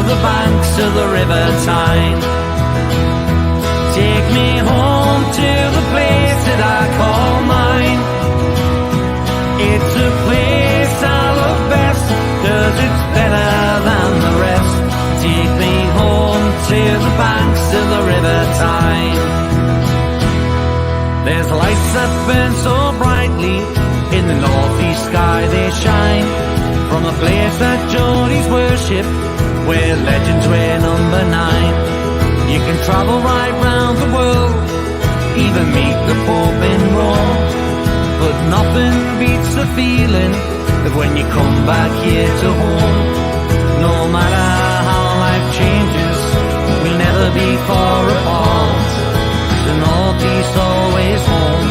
the banks of the River Tyne. Take me home to the place that I call mine. It's a place I love best, 'cause it's better than the rest. Take me home to the banks of the River Tyne. There's lights that burn so brightly, in the northeast sky they shine. From the place that Geordies worship, where legends wear number 9. You can travel right round the world, even meet the Pope in Rome. But nothing beats the feeling of when you come back here to home. No matter how life changes, we'll never be far apart. The northeast always home,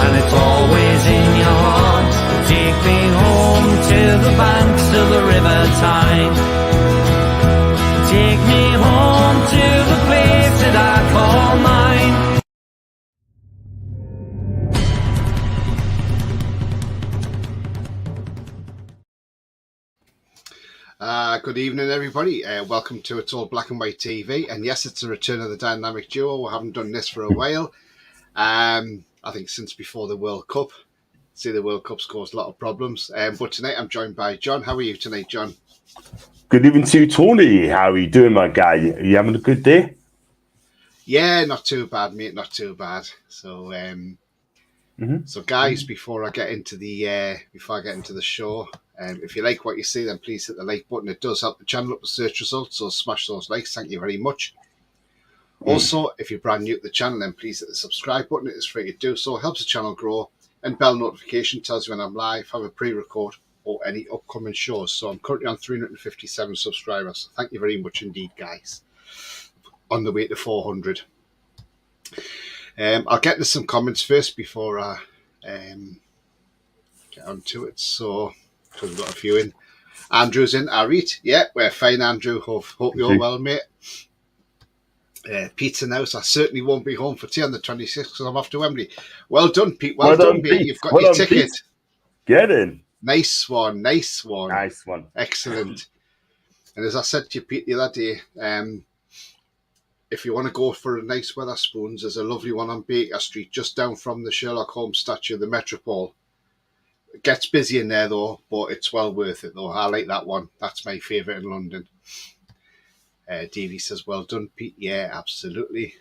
and it's always in your heart. Take me home to the banks of the River Tyne. Take me home to the place that I call mine. Good evening, everybody. Welcome to It's All Black and White TV. And yes, it's a return of the dynamic duo. We haven't done this for a while. I think since before the World Cup. See, the World Cup's caused a lot of problems. But tonight I'm joined by John. How are you tonight, John? Good evening to you, Tony. How are you doing, my guy? Are you having a good day? Yeah, not too bad, mate. Not too bad. So, guys, before I get into the show, if you like what you see, then please hit the like button. It does help the channel up the search results, so smash those likes. Thank you very much. Also, if you're brand new to the channel, then please hit the subscribe button. It is free to do so. It helps the channel grow. And bell notification tells you when I'm live, have a pre-record, or any upcoming shows. So I'm currently on 357 subscribers. Thank you very much indeed, guys. On the way to 400. I'll get to some comments first before I get onto it. So, because we've got a few in. Andrew's in. Arit. Yeah, we're fine, Andrew. Hope you're well, mate. Pete's in the house. I certainly won't be home for tea on the 26th because I'm off to Wembley. Well done, Pete. Well done, mate. Pete. You've got your ticket. Pete. Get in. Nice one. Nice one. Nice one. Excellent. And as I said to you, Pete, the other day, if you want to go for a nice Wetherspoons, there's a lovely one on Baker Street, just down from the Sherlock Holmes statue, the Metropole. It gets busy in there, though, but it's well worth it, though. I like that one. That's my favourite in London. Davey says, well done, Pete. Yeah, absolutely.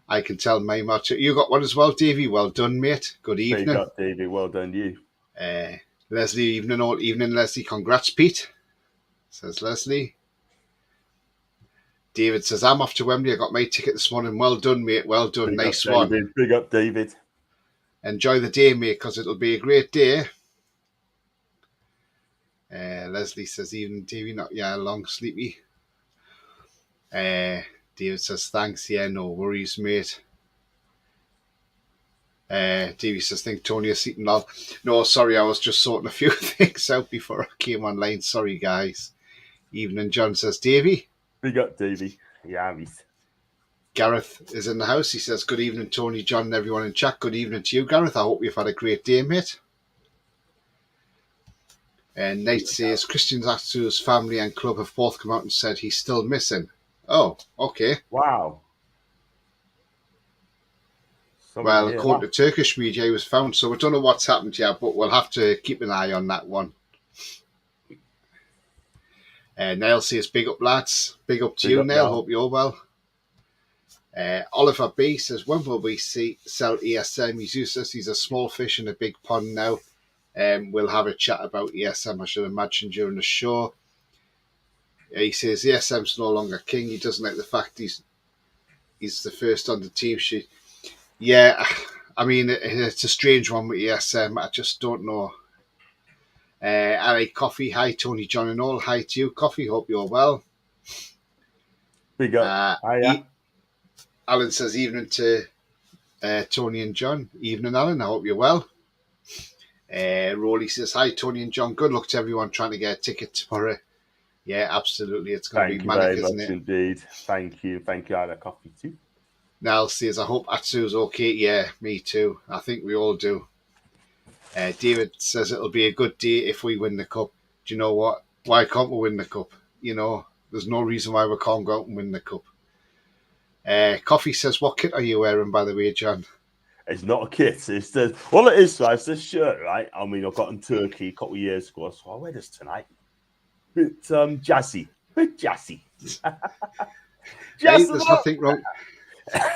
I can tell my match. You got one as well, Davey. Well done, mate. Good evening. You got, Davey. Well done, you. Leslie, evening, all evening, Leslie. Congrats, Pete, says Leslie. David says, I'm off to Wembley. I got my ticket this morning. Well done, mate. Well done. Nice one. Big up, David. Enjoy the day, mate, because it'll be a great day. Leslie says, evening, Davey. Not long, sleepy. David says, thanks. Yeah, no worries, mate. Davey says, think Tony is sleeping now. No, sorry, I was just sorting a few things out before I came online. Sorry, guys. Evening, John says, Davey. Big up, Davey. Yeah, he's... Gareth is in the house. He says, good evening, Tony, John, and everyone in chat. Good evening to you, Gareth. I hope you've had a great day, mate. And Nate says, Christian Atsu's family and club have both come out and said he's still missing. Oh, okay. Wow. Well, according to Turkish media, he was found, so we don't know what's happened yet, but we'll have to keep an eye on that one. Niall says, big up, lads. Big up to you, Niall. Hope you're well. Oliver B says, when will we sell ESM? He's useless. He's a small fish in a big pond now. We'll have a chat about ESM, I should imagine, during the show. He says ESM's no longer king. He doesn't like the fact he's the first on the team sheet. Yeah, I mean, it's a strange one with ESM. I just don't know. I like Coffee. Hi, Tony, John, and all. Hi to you, Coffee. Hope you're well. Big up. Alan says, evening to Tony and John. Evening, Alan. I hope you're well. Rolly says, hi, Tony and John. Good luck to everyone trying to get a ticket tomorrow. Yeah, absolutely. It's going to be manic, isn't it? Indeed. Thank you. Thank you. I had a coffee too. Niall says, I hope Atsu's okay. Yeah, me too. I think we all do. David says it'll be a good day if we win the cup. Do you know what? Why can't we win the cup? You know, there's no reason why we can't go out and win the cup. Coffee says, what kit are you wearing, by the way, John? It's not a kit. It's the all it is, right? It's this shirt, right? I mean, I got in Turkey a couple of years ago, so I wear this tonight. Bit jazzy. Bit jazzy. Hey, there's nothing wrong.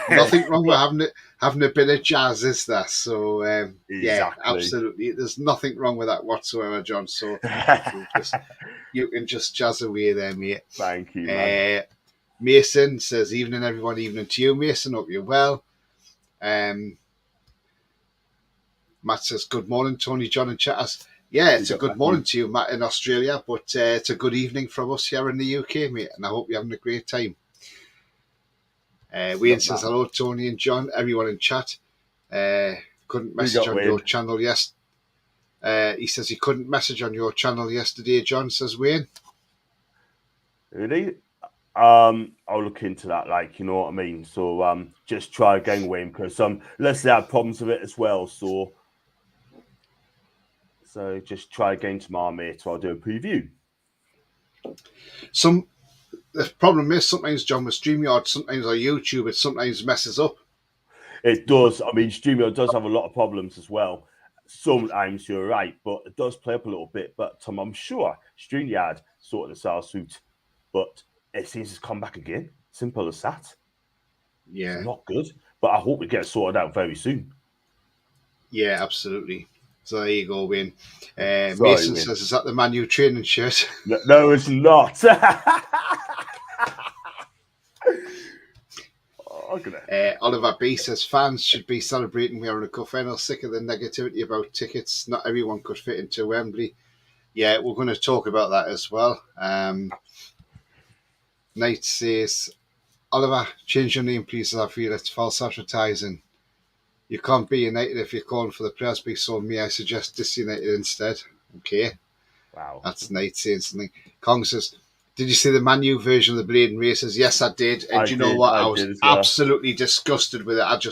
Nothing wrong with having a bit of jazz, is there? So yeah, absolutely. There's nothing wrong with that whatsoever, John. So you can just jazz away there, mate. Thank you, man. Mason says, evening everyone, evening to you, Mason. Hope you're well. Matt says, good morning, Tony, John and chatters. Yeah, it's a good morning to you, Matt, in Australia, but it's a good evening from us here in the UK, mate, and I hope you're having a great time. Wayne says, hello, Tony and John, everyone in chat. Couldn't message on your channel yesterday. He says he couldn't message on your channel yesterday, John, says Wayne. Really? I'll look into that, like, you know what I mean? So just try again, Wayne, because Leslie had problems with it as well, so just try again tomorrow, mate, so I'll do a preview. The problem is sometimes, John, with StreamYard, sometimes on YouTube, it sometimes messes up. It does. I mean, StreamYard does have a lot of problems as well. Sometimes you're right, but it does play up a little bit. But I'm sure StreamYard sorted this out, but it seems to come back again. Simple as that. Yeah. It's not good, but I hope it gets sorted out very soon. Yeah, absolutely. So there you go, Wayne. Mason says, is that the Man U training shirt? No, it's not. Oliver B says, fans should be celebrating we are in a cup final. Sick of the negativity about tickets. Not everyone could fit into Wembley. Yeah, we're going to talk about that as well. Knight says, Oliver, change your name, please. I feel it's false advertising. You can't be United if you're calling for the Presby, so me, I suggest disunited instead. Okay. Wow. That's Knight saying something. Kong says, did you see the Man U version of the Blade and Racers? Yes, I did. And do you know what? I was absolutely disgusted with it. Do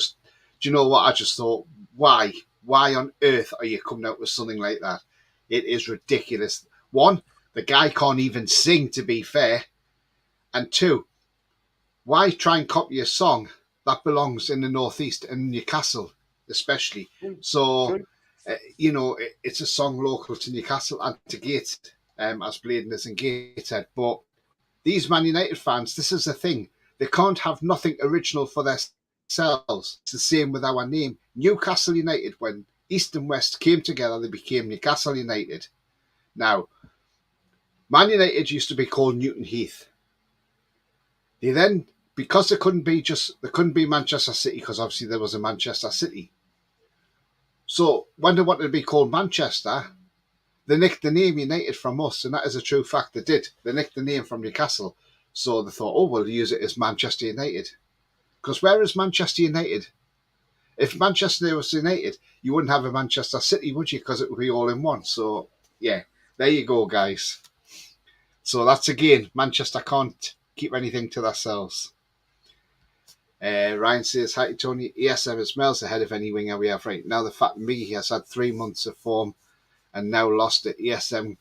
you know what? I just thought, why? Why on earth are you coming out with something like that? It is ridiculous. One, the guy can't even sing, to be fair. And two, why try and copy a song that belongs in the Northeast and Newcastle, especially? So, it's a song local to Newcastle and to Gateshead, as Bladen is in Gateshead. But these Man United fans, this is the thing. They can't have nothing original for themselves. It's the same with our name. Newcastle United, when East and West came together, they became Newcastle United. Now, Man United used to be called Newton Heath. They then, because they couldn't be Manchester City, because obviously there was a Manchester City. So when they wanted to be called Manchester, they nicked the name United from us, and that is a true fact. They did. They nicked the name from Newcastle. So they thought, we'll use it as Manchester United. Because where is Manchester United? If Manchester was United, you wouldn't have a Manchester City, would you? Because it would be all in one. So, yeah, there you go, guys. So that's, again, Manchester can't keep anything to themselves. Ryan says, hi, Tony. ESM is miles ahead of any winger we have right now. The fact me, he has had 3 months of form and now lost it. ESM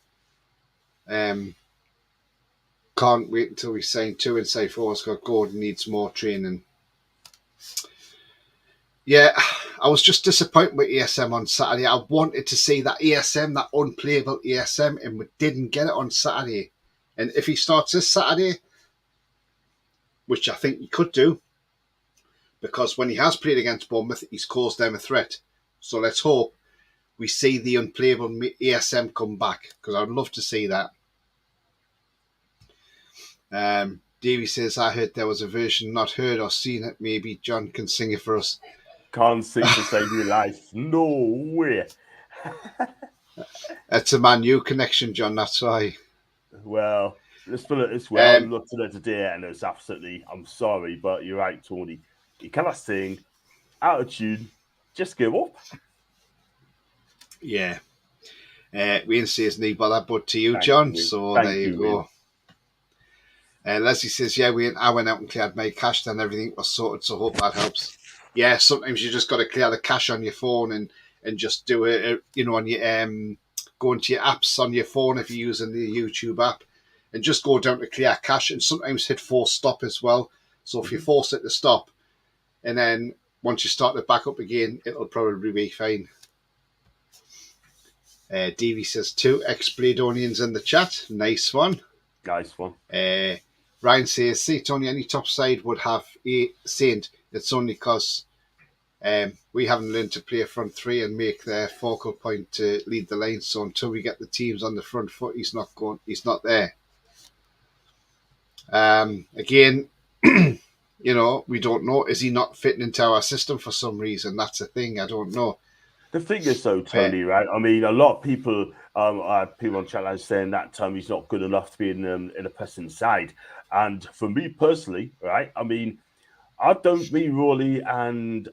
can't wait until we sign 2 inside forwards because Gordon needs more training. Yeah, I was just disappointed with ESM on Saturday. I wanted to see that ESM, that unplayable ESM, and we didn't get it on Saturday. And if he starts this Saturday, which I think he could do, because when he has played against Bournemouth, he's caused them a threat. So let's hope we see the unplayable ESM come back, because I'd love to see that. Davey says, I heard there was a version not heard or seen it. Maybe John can sing it for us. Can't sing to save your life. No way. It's a Man U connection, John, that's why. Well, let's put it this way. I looked at it today and it's absolutely, I'm sorry, but you're right, Tony. You cannot sing, out of tune, just give up. Yeah. Wayne says, no bother, but to you, John. So there you go. Leslie says, yeah, I went out and cleared my cache, then everything was sorted, so hope that helps. Yeah, sometimes you just got to clear the cache on your phone and just do it, on your go into your apps on your phone if you're using the YouTube app and just go down to clear cash, and sometimes hit force stop as well. So if you force it to stop, and then once you start it back up again, it'll probably be fine. Davey says 2 ex-Bladonians in the chat. Nice one. Nice one. Ryan says, see, Tony, any top side would have a Saint. It's only because we haven't learned to play front three and make their focal point to lead the line. So until we get the teams on the front foot, he's not there. Again, we don't know. Is he not fitting into our system for some reason? That's a thing. I don't know. The thing is, though, Tony, right? I mean, a lot of people, people on chat are saying that he's not good enough to be in a pressing side. And for me personally, right? I mean, I don't mean Rowley and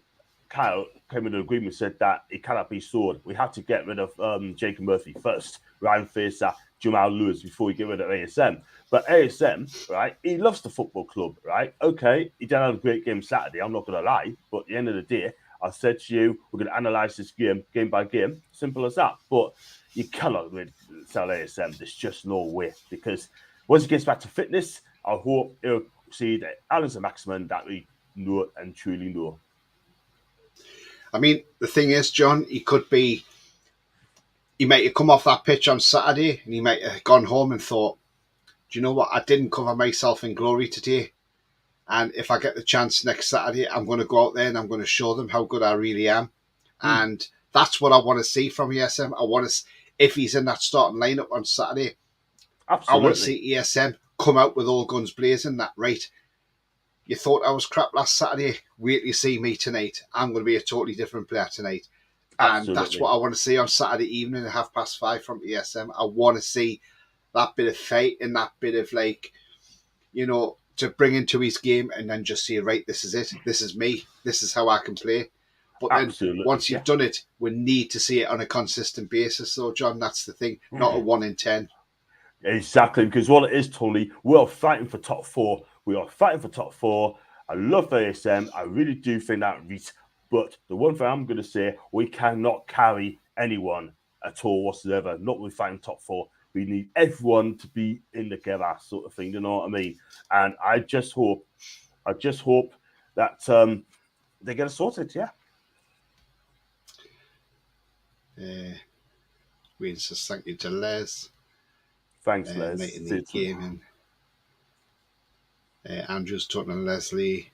Kyle came into agreement, said that it cannot be sold. We have to get rid of Jacob Murphy first, Ryan Facer, Jamal Lewis before we get rid of ASM. But ASM, right, he loves the football club, right? Okay, he did have a great game Saturday, I'm not going to lie. But at the end of the day, I said to you, we're going to analyse this game by game. Simple as that. But you cannot really sell ASM. There's just no way. Because once he gets back to fitness, I hope he'll see that Alan's a maximum that we know and truly know. I mean, the thing is, John, he might have come off that pitch on Saturday and he might have gone home and thought, do you know what? I didn't cover myself in glory today. And if I get the chance next Saturday, I'm going to go out there and I'm going to show them how good I really am. And that's what I want to see from ESM. I want to, if he's in that starting lineup on Saturday, absolutely, I want to see ESM come out with all guns blazing. That right? You thought I was crap last Saturday. Wait till you see me tonight. I'm going to be a totally different player tonight. Absolutely. And that's what I want to see on Saturday evening at 5:30 from ESM. I want to see that bit of fight and that bit of to bring into his game and then just say, right, this is it. This is me. This is how I can play. But then once you've done it, we need to see it on a consistent basis. So, John, that's the thing. Not a 1 in 10. Exactly, because what it is, Tony, we're fighting for top 4. We are fighting for top 4. I love ASM. I really do think that Reese. But the one thing I'm going to say, we cannot carry anyone at all whatsoever. Not with fighting top 4. We need everyone to be in together, sort of thing. You know what I mean? And I just hope that they get it sorted. Yeah. We just thank you to Les. Thanks, Les. Night in the game. Andrew's talking to Leslie.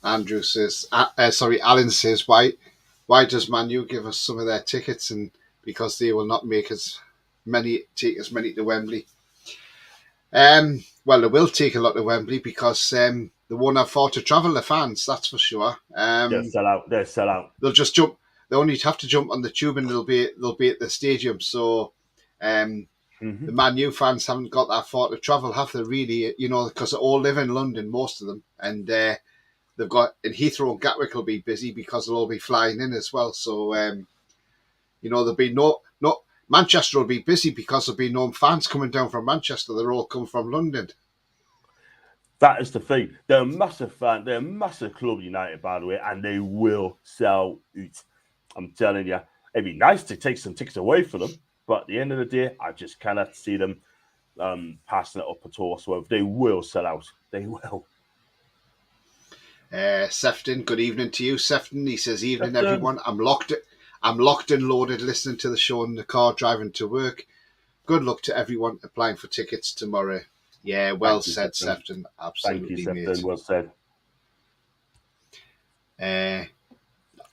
Andrew says, Alan says, why does Man U give us some of their tickets? And because they will not take as many to Wembley. Well, they will take a lot to Wembley because they won't afford to travel, the fans, that's for sure. They'll sell out. They'll just jump. They only have to jump on the tube and they'll be at the stadium. So the Man U fans haven't got that far to travel, have they really? Because they all live in London, most of them. And they've got, in Heathrow and Gatwick will be busy because they'll all be flying in as well. So, there'll be no Manchester will be busy because there'll be no fans coming down from Manchester. They're all come from London. That is the thing. They're a massive fan. They're a massive club, United, by the way, and they will sell out. I'm telling you, it'd be nice to take some tickets away from them, but at the end of the day, I just cannot see them passing it up at all. So they will sell out. They will. Sefton, good evening to you, Sefton. He says, evening, everyone. I'm locked and loaded listening to the show in the car driving to work. Good luck to everyone applying for tickets tomorrow. Yeah, well said, Sefton. Absolutely, thank you, Sefton. Well said.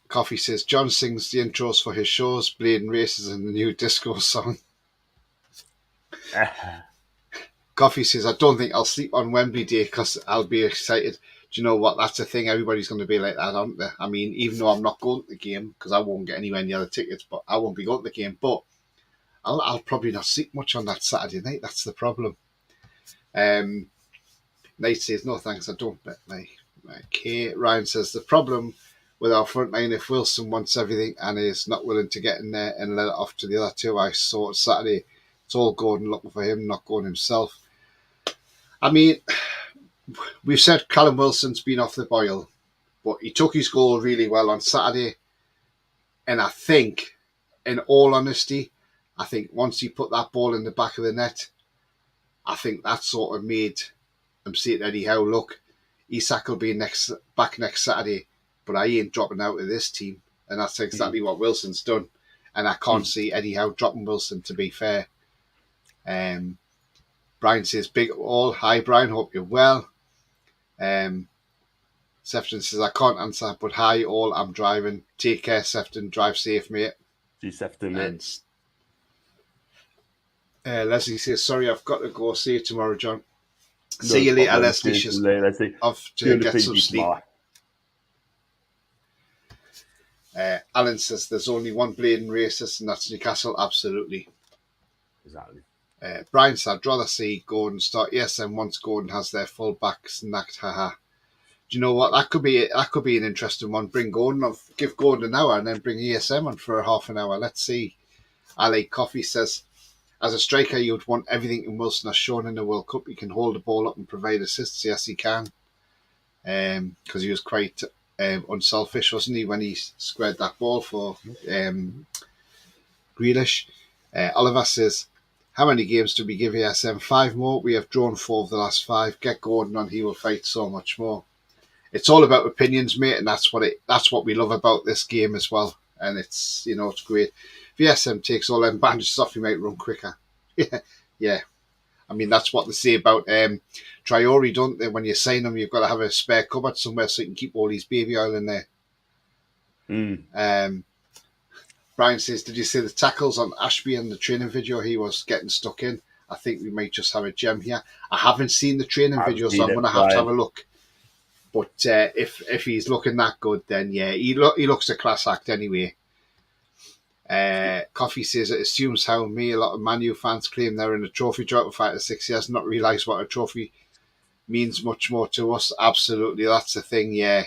Coffee says, John sings the intros for his shows, Blade and Races and the new disco song. Coffee says, I don't think I'll sleep on Wembley Day because I'll be excited. Do you know what? That's the thing. Everybody's going to be like that, aren't they? I mean, even though I'm not going to the game because I won't get anywhere near the tickets, but I won't be going to the game. But I'll probably not sleep much on that Saturday night. That's the problem. Nate says, no thanks, I don't bet my K. Ryan says, the problem with our front line, if Wilson wants everything and is not willing to get in there and let it off to the other two, I saw it Saturday. It's all Gordon looking for him, not Gordon himself. I mean, we've said Callum Wilson's been off the boil, but he took his goal really well on Saturday. And I think, in all honesty, I think once he put that ball in the back of the net, I think that sort of made him say to Eddie Howe, look, Isak will be back next Saturday, but I ain't dropping out of this team. And that's exactly what Wilson's done. And I can't see Eddie Howe dropping Wilson, to be fair. Brian says, big all. Hi, Brian. Hope you're well. Sefton says, I can't answer, but hi, all. I'm driving. Take care, Sefton. Drive safe, mate. See Sefton, mate. Leslie says, sorry, I've got to go. See you tomorrow, John. See you later, Leslie. She's off to get some sleep. Alan says, there's only one blading racist, and that's Newcastle. Absolutely. Exactly. Brian said, I'd rather see Gordon start ESM once Gordon has their full back snacked. Haha. Do you know what? That could be an interesting one. Bring Gordon on, give Gordon an hour, and then bring ESM on for a half an hour. Let's see. Ali Coffee says, as a striker, you would want everything in Wilson has shown in the World Cup. He can hold the ball up and provide assists. Yes, he can. Because he was quite unselfish, wasn't he, when he squared that ball for Grealish. Oliver says, how many games do we give ESM? 5 more. We have drawn 4 of the last 5. Get Gordon on. He will fight so much more. It's all about opinions, mate, and that's what we love about this game as well. And it's, it's great. If ESM takes all them bandages off, he might run quicker. Yeah. I mean, that's what they say about Traore, don't they? When you sign him, you've got to have a spare cupboard somewhere so you can keep all his baby oil in there. Brian says, did you see the tackles on Ashby in the training video? He was getting stuck in. I think we might just have a gem here. I haven't seen the training video, so I'm going to have a look. But if he's looking that good, then yeah, he looks a class act anyway. Coffee says it assumes how a lot of Man U fans claim they're in a trophy drought for 5 to 6 years, not realise what a trophy means much more to us. Absolutely, that's the thing. Yeah,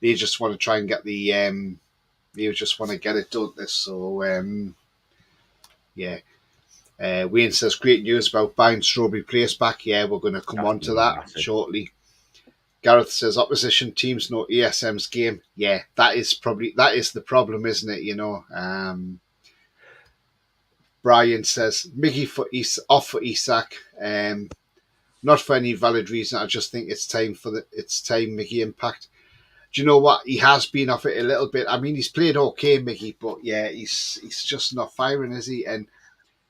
they just want to try and get they just want to get it done. So yeah. Wayne says great news about buying Strawberry Place back. Yeah, we're going to come on to that shortly. Gareth says opposition teams know ESM's game. Yeah, that is the problem, isn't it? Brian says Mickey off for Isak. Not for any valid reason. I just think it's time Mickey impact. Do you know what? He has been off it a little bit. I mean, he's played okay, Mickey, but yeah, he's just not firing, is he? And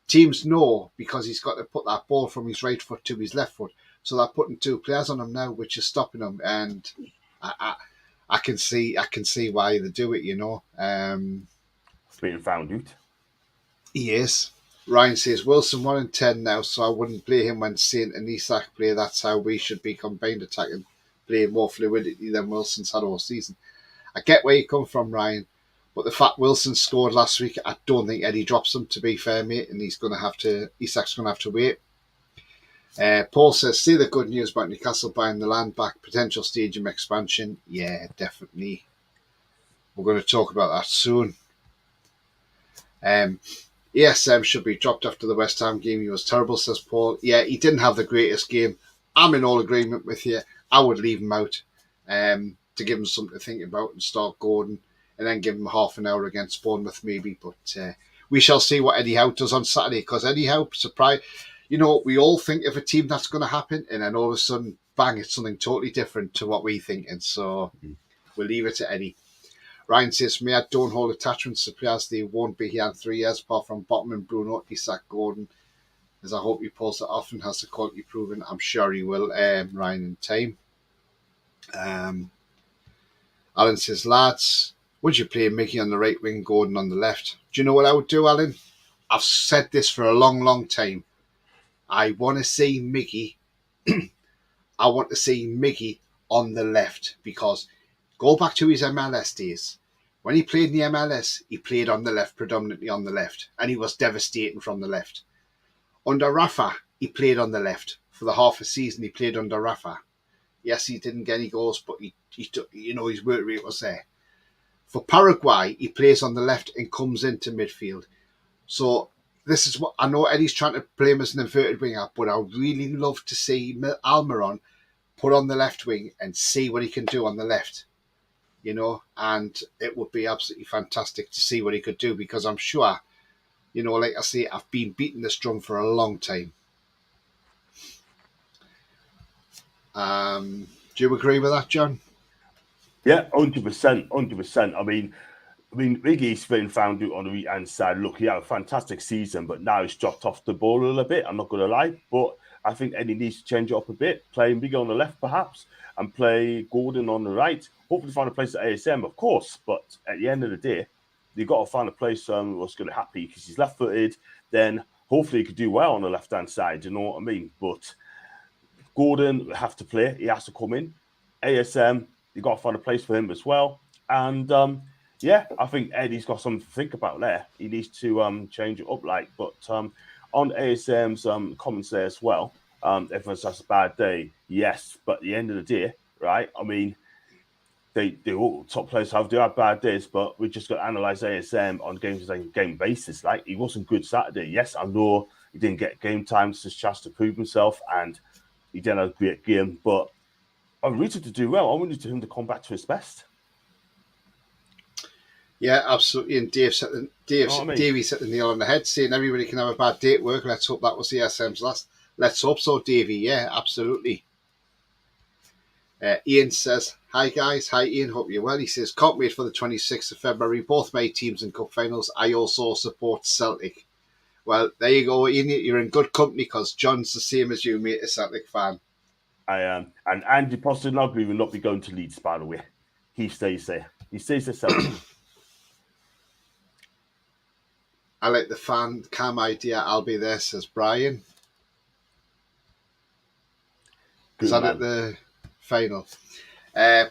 teams know because he's got to put that ball from his right foot to his left foot. So they're putting 2 players on him now, which is stopping him. And I can see why they do it, Being found out. He is. Ryan says, Wilson 1 in 10 now, so I wouldn't play him when Saint and Isak play. That's how we should be combined attacking, playing more fluidity than Wilson's had all season. I get where you come from, Ryan, but the fact Wilson scored last week, I don't think Eddie drops him, to be fair, mate, and Isak's going to have to wait. Paul says, see the good news about Newcastle buying the land back, potential stadium expansion. Yeah, definitely. We're going to talk about that soon. ESM should be dropped after the West Ham game. He was terrible, says Paul. Yeah, he didn't have the greatest game. I'm in all agreement with you. I would leave him out to give him something to think about and start Gordon, and then give him half an hour against Bournemouth maybe. But we shall see what Eddie Howe does on Saturday, because Eddie Howe, surprise, we all think of a team that's going to happen, and then all of a sudden, bang, it's something totally different to what we think. And so we'll leave it to Eddie. Ryan says, for me, I don't hold attachments to players. They won't be here in 3 years, apart from Botman, Bruno, Isak, Gordon. As I hope he pulls it off and has the quality proven. I'm sure he will, Ryan, in time. Alan says, lads, would you play Mickey on the right wing, Gordon on the left? Do you know what I would do, Alan? I've said this for a long, long time. I want to see Mickey. I want to see Mickey on the left, because go back to his MLS days. When he played in the MLS, he played on the left, predominantly on the left, and he was devastating from the left. Under Rafa, he played on the left. For the half a season, he played under Rafa. Yes, he didn't get any goals, but he took, his work rate was there. For Paraguay, he plays on the left and comes into midfield. So this is what I know. Eddie's trying to play him as an inverted winger, but I would really love to see Almiron put on the left wing and see what he can do on the left. And it would be absolutely fantastic to see what he could do, because I'm sure like I say, I've been beating this drum for a long time. Do you agree with that, John? Yeah, 100%, 100%. I mean, Miggy's been found out on the right-hand side. Look, he had a fantastic season, but now he's dropped off the ball a little bit. I'm not going to lie, but I think Eddie needs to change it up a bit. Play Miggy on the left, perhaps, and play Gordon on the right. Hopefully find a place at ASM, of course, but at the end of the day, you've got to find a place what's going to happy because he's left-footed. Then hopefully he could do well on the left-hand side, you know what I mean? But Gordon will have to play. He has to come in. ASM, you've got to find a place for him as well. And, yeah, I think Eddie's got something to think about there. He needs to change it up, but on ASM's comments there as well, everyone's has a bad day. Yes, but at the end of the day, right? I mean, they all top players have bad days, but we just got to analyze ASM on game basis. Like, he wasn't good Saturday. Yes, I know he didn't get game time, his chance to prove himself, and he didn't have a great game, but I wanted to do well. I wanted him to come back to his best. Yeah, absolutely. And Davey set the nail on the head, saying everybody can have a bad day at work. Let's hope that was the SM's last. Let's hope so, Davey. Yeah, absolutely. Ian says, hi guys. Hi Ian, hope you're well. He says, can't wait for the 26th of February. Both my teams in cup finals. I also support Celtic. Well, there you go, Ian. You're in good company because John's the same as you, mate, a Celtic fan. I am. And Andy Postinoglu will not be going to Leeds, by the way. He stays there. He stays there Celtic. I like the fan cam idea. I'll be there, says Brian. Is that at the final?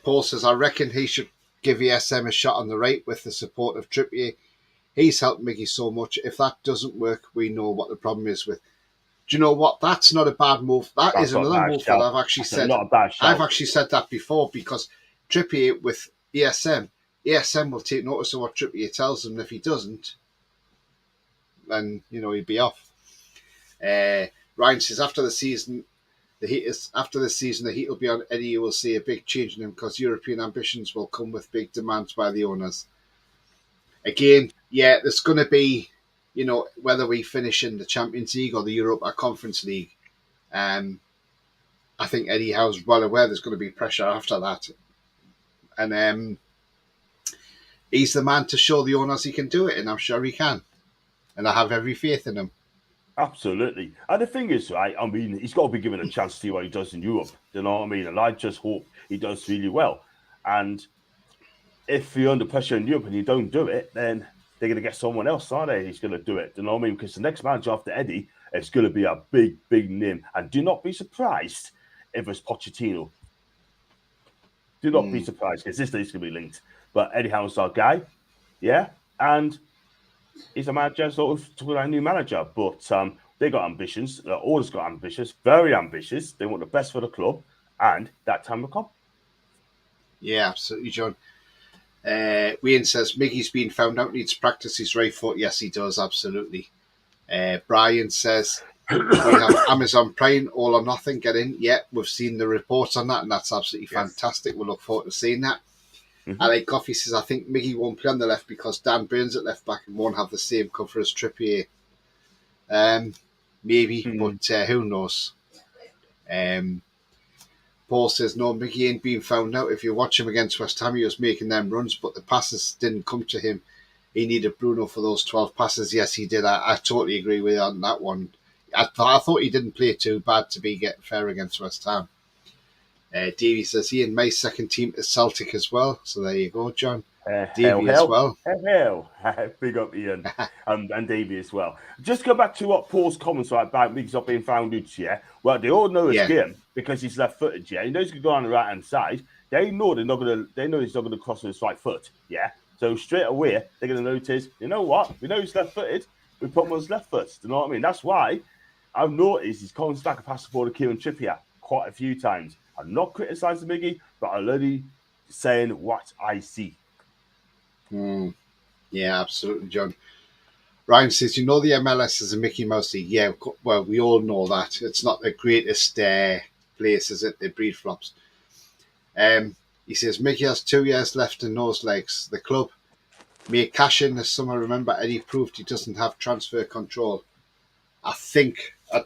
Paul says, I reckon he should give ESM a shot on the right with the support of Trippier. He's helped Miggy so much. If that doesn't work, we know what the problem is with. Do you know what? That's not a bad move. That's is another move that I've actually said. Not a bad shout. I've actually said that before because Trippier with ESM will take notice of what Trippier tells him. If he doesn't, then he'd be off. Ryan says after the season, the heat will be on Eddie. You will see a big change in him because European ambitions will come with big demands by the owners. Again, yeah, there's going to be, whether we finish in the Champions League or the Europa Conference League. I think Eddie Howe's well aware there's going to be pressure after that. And he's the man to show the owners he can do it, and I'm sure he can. And I have every faith in him. Absolutely. And the thing is, right, I mean, he's got to be given a chance to see what he does in Europe. You know what I mean? And I just hope he does really well. And if you're under pressure in Europe and you don't do it, then they're going to get someone else, aren't they? He's going to do it. You know what I mean? Because the next manager after Eddie is going to be a big, big name. And do not be surprised if it's Pochettino. Do not be surprised because this is going to be linked. But Eddie Howe's our guy. Yeah. And he's a manager, sort of, to a new manager. But they got ambitions. They've always got ambitions. Very ambitious. They want the best for the club. And that time will come. Yeah, absolutely, John. Wayne says, Miggy's been found out, needs to practice his right foot. Yes, he does, absolutely. Brian says, we have Amazon Prime, all or nothing, get in. Yeah, we've seen the reports on that, and that's absolutely fantastic. We look forward to seeing that. Mm-hmm. I like Coffee says, I think Miggy won't play on the left because Dan Burns at left back and won't have the same cover as Trippier. Maybe, but who knows? Paul says, no, Miggy ain't being found out. If you watch him against West Ham, he was making them runs, but the passes didn't come to him. He needed Bruno for those 12 passes. Yes, he did. I totally agree with you on that one. I thought he didn't play too bad to be getting fair against West Ham. Davey says, Ian, my second team is Celtic as well. So there you go, John. Davey as well. Big up Ian and Davey as well. Just go back to what Paul's comments were about Miggy's not being found out, yeah? Well, they all know his game because he's left-footed, yeah? He knows he can go on the right-hand side. They know he's not going to cross with his right foot, yeah? So straight away, they're going to notice, you know what? We know he's left-footed. We put him on his left foot. You know what I mean? That's why I've noticed he's calling back a pass forward to Kieran Trippier quite a few times. I'm not criticising Miggy, but I'm already saying what I see. Yeah, absolutely, John. Ryan says, the MLS is a Mickey Mouse League. Yeah, well, we all know that. It's not the greatest place, is it? They breed flops. He says, Mickey has 2 years left in those legs. The club may cash in this summer. Remember, Eddie proved he doesn't have transfer control. I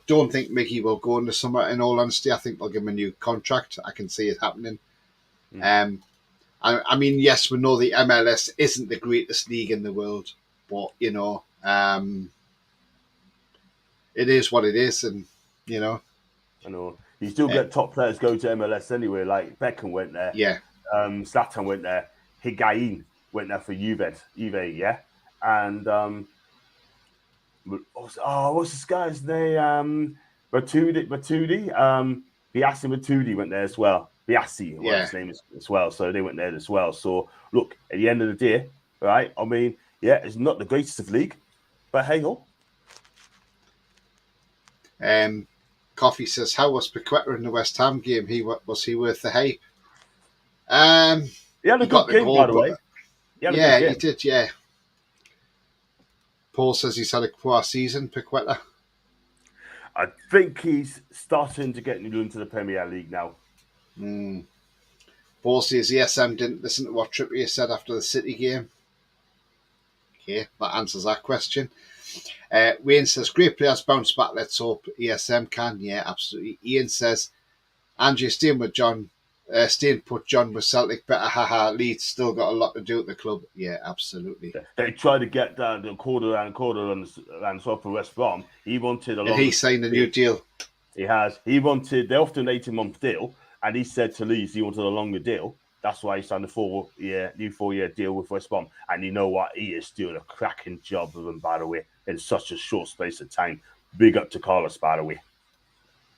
don't think Mickey will go in the summer. In all honesty, I think they'll give him a new contract. I can see it happening. I mean, yes, we know the MLS isn't the greatest league in the world, but you know, it is what it is, and you know. I know you still get top players go to MLS anyway. Like Beckham went there. Yeah. Zlatan went there. Higuain went there for Juve, yeah. And what's this guy's name? Matuidi. Biasi Matuidi went there as well. Biasi, his name is as well. So they went there as well. So look, at the end of the day, right? I mean, yeah, it's not the greatest of league, but hey ho. Coffee says, "How was Paqueta in the West Ham game? Was he worth the hype?" He had a good game, by the way. He did. Yeah. Paul says he's had a poor season, Paqueta. I think he's starting to get into the Premier League now. Paul says ESM didn't listen to what Trippier said after the City game. Okay, that answers that question. Wayne says, great players bounce back. Let's hope ESM can. Yeah, absolutely. Ian says, Angie, staying put John with Celtic better. Haha, Leeds still got a lot to do at the club. Yeah, absolutely. They tried to get down the quarter and so for West Brom. He wanted a lot. He signed a new deal. He has. He wanted, they offered an 18-month deal, and he said to Leeds he wanted a longer deal. That's why he signed a new 4-year deal with West Brom. And you know what? He is doing a cracking job with them, by the way, in such a short space of time. Big up to Carlos, by the way.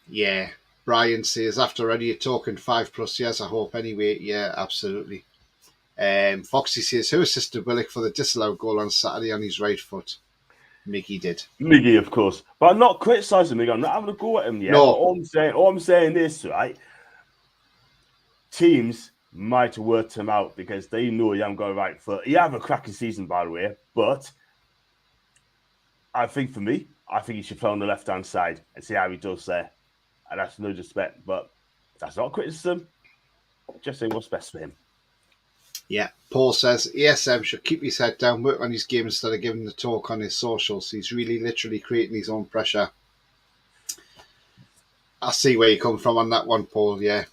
Yeah. Brian says, after already you're talking 5+ years, I hope anyway. Yeah, absolutely. Foxy says, who assisted Willock for the disallowed goal on Saturday on his right foot? Miggy did. Miggy, of course. But I'm not criticising Miggy. I'm not having a go at him yet. No. All I'm saying is, right, teams might have worked him out because they know he hasn't got a right foot. He had a cracking season, by the way, but I think for me, I think he should play on the left-hand side and see how he does there. And that's no disrespect, but that's not criticism. Just saying what's best for him. Yeah. Paul says ESM should keep his head down, work on his game instead of giving the talk on his socials. He's really literally creating his own pressure. I see where you come from on that one, Paul. Yeah.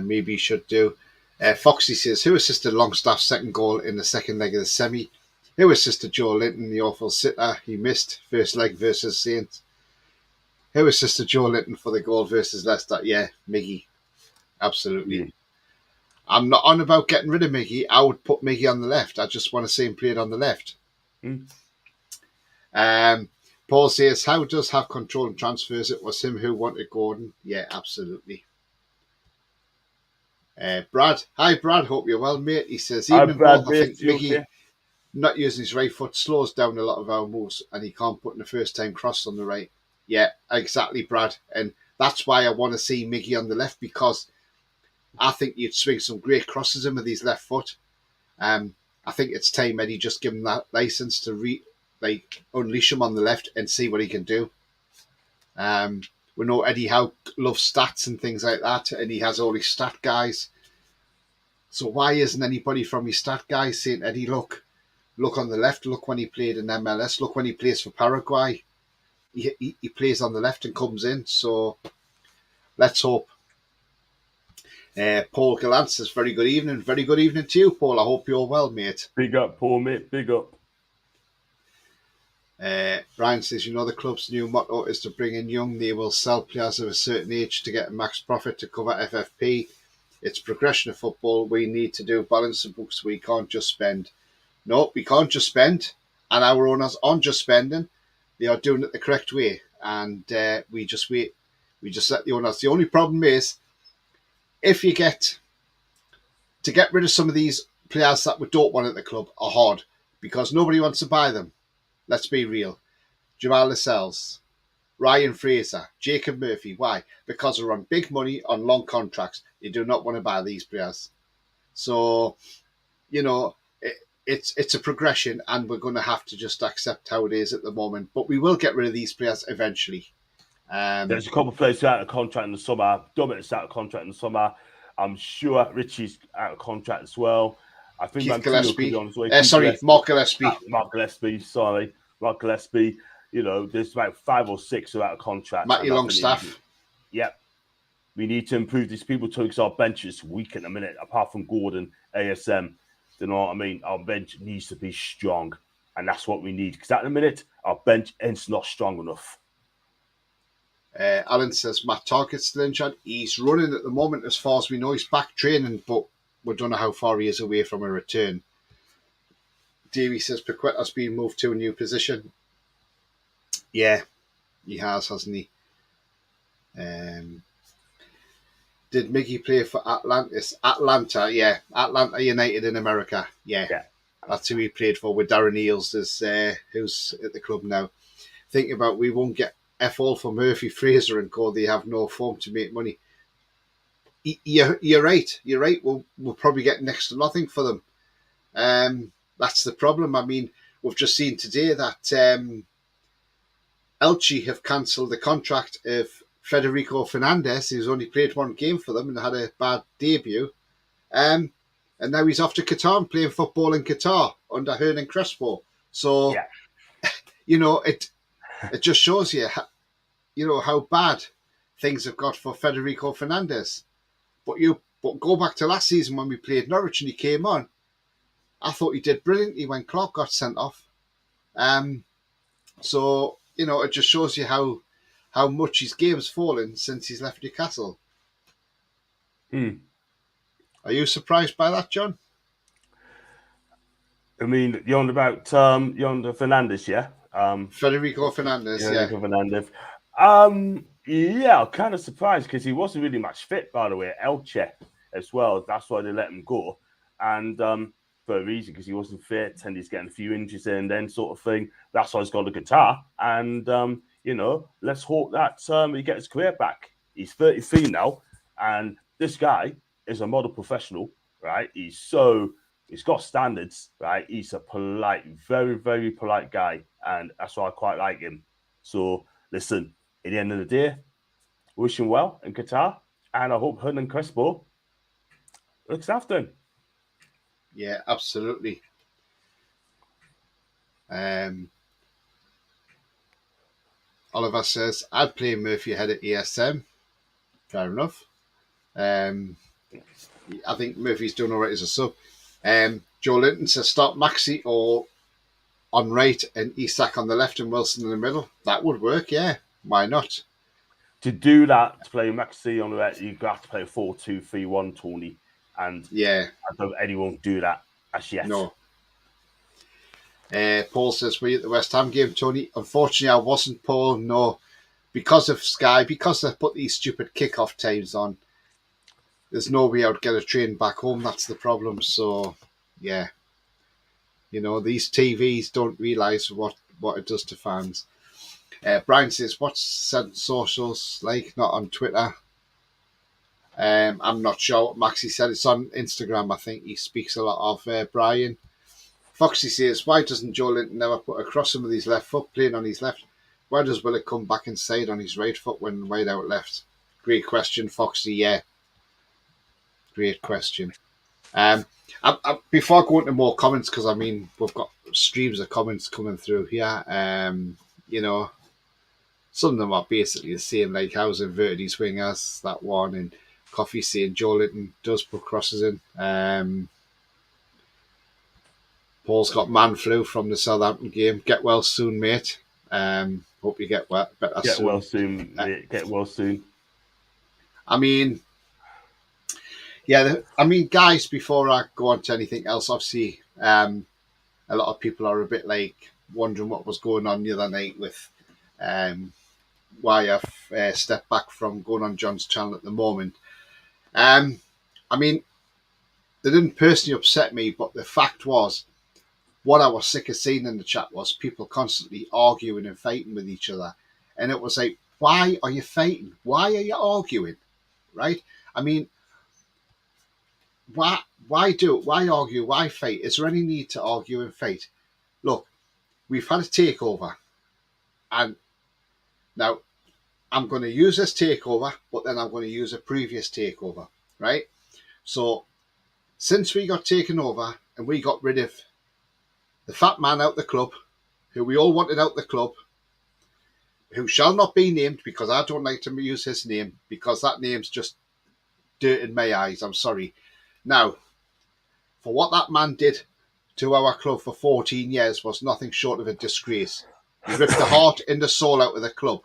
Maybe he should do. Foxy says, who assisted Longstaff's second goal in the second leg of the semi? Who assisted Joe Linton, the awful sitter he missed first leg versus Saints? Who assisted Joe Linton for the goal versus Leicester? Yeah, Miggy. Absolutely. Yeah. I'm not on about getting rid of Miggy. I would put Miggy on the left. I just want to see him played on the left. Paul says, how does have control and transfers? It was him who wanted Gordon. Yeah, absolutely. Brad. Hi, Brad. Hope you're well, mate. He says, even Brad, I think Miggy not using his right foot slows down a lot of our moves and he can't put in the first time cross on the right. Yeah, exactly, Brad. And that's why I want to see Miggy on the left, because I think you'd swing some great crosses in with his left foot. I think it's time Eddie just give him that license to unleash him on the left and see what he can do. We know Eddie Howe loves stats and things like that, and he has all his stat guys. So why isn't anybody from his stat guys saying, Eddie, look on the left, look when he played in MLS, look when he plays for Paraguay. He plays on the left and comes in, so let's hope. Paul Gallant says, very good evening. Very good evening to you, Paul. I hope you're well, mate. Big up, Paul, mate. Big up. Brian says, the club's new motto is to bring in young. They will sell players of a certain age to get a max profit to cover FFP. It's progression of football. We need to do balance the books. We can't just spend. No, we can't just spend. And our owners aren't just spending. They are doing it the correct way. And we just wait. We just let the owners. The only problem is, if you get rid of some of these players that we don't want at the club are hard, because nobody wants to buy them. Let's be real. Jamal Lascelles, Ryan Fraser, Jacob Murphy. Why? Because they're on big money on long contracts. They do not want to buy these players. So, it's a progression, and we're going to have to just accept how it is at the moment. But we will get rid of these players eventually. There's a couple of players out of contract in the summer. Dominic's out of contract in the summer. I'm sure Richie's out of contract as well. I think Keith Mantuno could Gillespie. be on his way. Sorry, Mark Gillespie. Mark Gillespie, sorry. Mark Gillespie, you know, there's about 5 or 6 who are out of contract. Matty Longstaff. Yep. We need to improve these people too because our bench is weak in a minute, apart from Gordon, ASM. You know what I mean? Our bench needs to be strong. And that's what we need. Because at the minute, our bench is not strong enough. Alan says Matt Targett's still injured. He's running at the moment as far as we know. He's back training, but we don't know how far he is away from a return. Davey says Paqueta's been moved to a new position. Yeah, he has, hasn't he? Did Miggy play for Atlanta, yeah. Atlanta United in America, yeah. That's who he played for with Darren Eales, who's at the club now. Thinking about we won't get F all for Murphy, Fraser and Co. They have no form to make money. You're right. We'll probably get next to nothing for them. That's the problem. I mean, we've just seen today that Elche have cancelled the contract of Federico Fernandez, who's only played one game for them and had a bad debut. And now he's off to Qatar and playing football in Qatar under Hernan Crespo. So, you know, it just shows you, how bad things have got for Federico Fernandez. But go back to last season when we played Norwich and he came on. I thought he did brilliantly when Clark got sent off. So, it just shows you how much his game's fallen since he's left Newcastle. Are you surprised by that, John? I mean, you're on about Fernandez, yeah? Federico Fernandez, Federico Fernandez. I'm kind of surprised because he wasn't really much fit, by the way, at Elche as well. That's why they let him go. And for a reason, because he wasn't fit and he's getting a few injuries in and then sort of thing. That's why he's got a guitar. And, let's hope that he gets his career back. He's 33 now. And this guy is a model professional, right? He's got standards, right? He's a polite, very, very polite guy. And that's why I quite like him. So, listen, at the end of the day, wish him well in Qatar. And I hope Hernan Crespo looks after him. Yeah, absolutely. Oliver says, I'd play Murphy ahead at ESM. Fair enough. I think Murphy's done all right as a sub. Joe Linton says, start Maxi or on right and Isak on the left and Wilson in the middle. That would work, yeah. Why not? To do that, to play Maxi on the right, you've got to play 4-2-3-1, Tony. And I don't think anyone do that as yet. No. Paul says, were you at the West Ham game, Tony? Unfortunately, I wasn't, Paul. No. Because of Sky, because they put these stupid kickoff times on, there's no way I would get a train back home. That's the problem. So, yeah. These TVs don't realise what it does to fans. Brian says, what's socials like? Not on Twitter. I'm not sure what Maxi said. It's on Instagram, I think. He speaks a lot of Brian. Foxy says, why doesn't Joe Linton never put a cross him with his left foot, playing on his left? Why does Willock come back inside on his right foot when wide out left? Great question, Foxy. Yeah. Great question. Before I go into more comments, because, I mean, we've got streams of comments coming through here. Some of them are basically the same, like how's inverted his wingers, that one, and Coffee saying Joe Linton does put crosses in. Paul's got man flu from the Southampton game. Get well soon, mate. Hope you get better soon. Get well soon, mate. Get well soon. I mean, guys, before I go on to anything else, obviously, a lot of people are a bit like wondering what was going on the other night with why I've stepped back from going on John's channel at the moment. I mean, they didn't personally upset me, but the fact was, what I was sick of seeing in the chat was people constantly arguing and fighting with each other. And it was like, why are you fighting? Why are you arguing? Right? I mean, why argue? Why fight? Is there any need to argue and fight? Look, we've had a takeover. And now I'm going to use this takeover, but then I'm going to use a previous takeover. Right? So since we got taken over, and we got rid of the fat man out the club, who we all wanted out the club, who shall not be named because I don't like to use his name because that name's just dirt in my eyes. I'm sorry. Now, for what that man did to our club for 14 years was nothing short of a disgrace. He ripped the heart and the soul out of the club.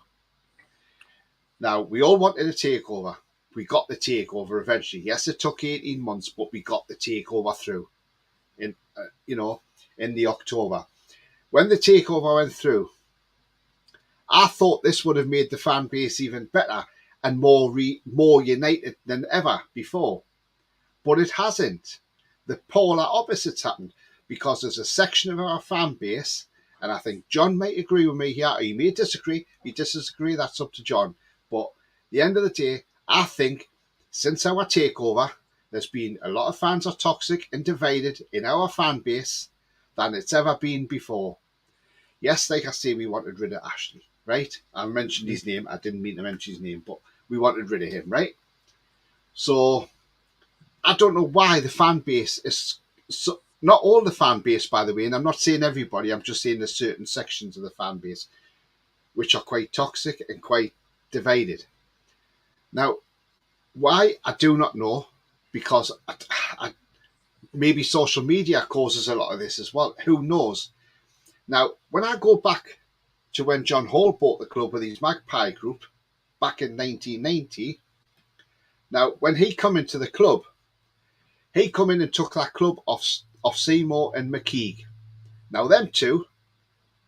Now, we all wanted a takeover. We got the takeover eventually. Yes, it took 18 months, but we got the takeover through in the October. When the takeover went through, I thought this would have made the fan base even better and more united than ever before. But it hasn't. The polar opposite's happened because there's a section of our fan base, and I think John might agree with me here, or he may disagree. If he disagree, that's up to John. But at the end of the day, I think since our takeover, there's been a lot of fans are toxic and divided in our fan base than it's ever been before. Yes, like I say, we wanted rid of Ashley, right? I mentioned his name. I didn't mean to mention his name, but we wanted rid of him, right? So I don't know why the fan base is so, not all the fan base, by the way, and I'm not saying everybody, I'm just saying there's certain sections of the fan base which are quite toxic and quite divided. Now, why? I do not know, because maybe social media causes a lot of this as well. Who knows? Now, when I go back to when John Hall bought the club with his Magpie group back in 1990, now, when he come into the club, he come in and took that club off Seymour and McKeague. Now, them two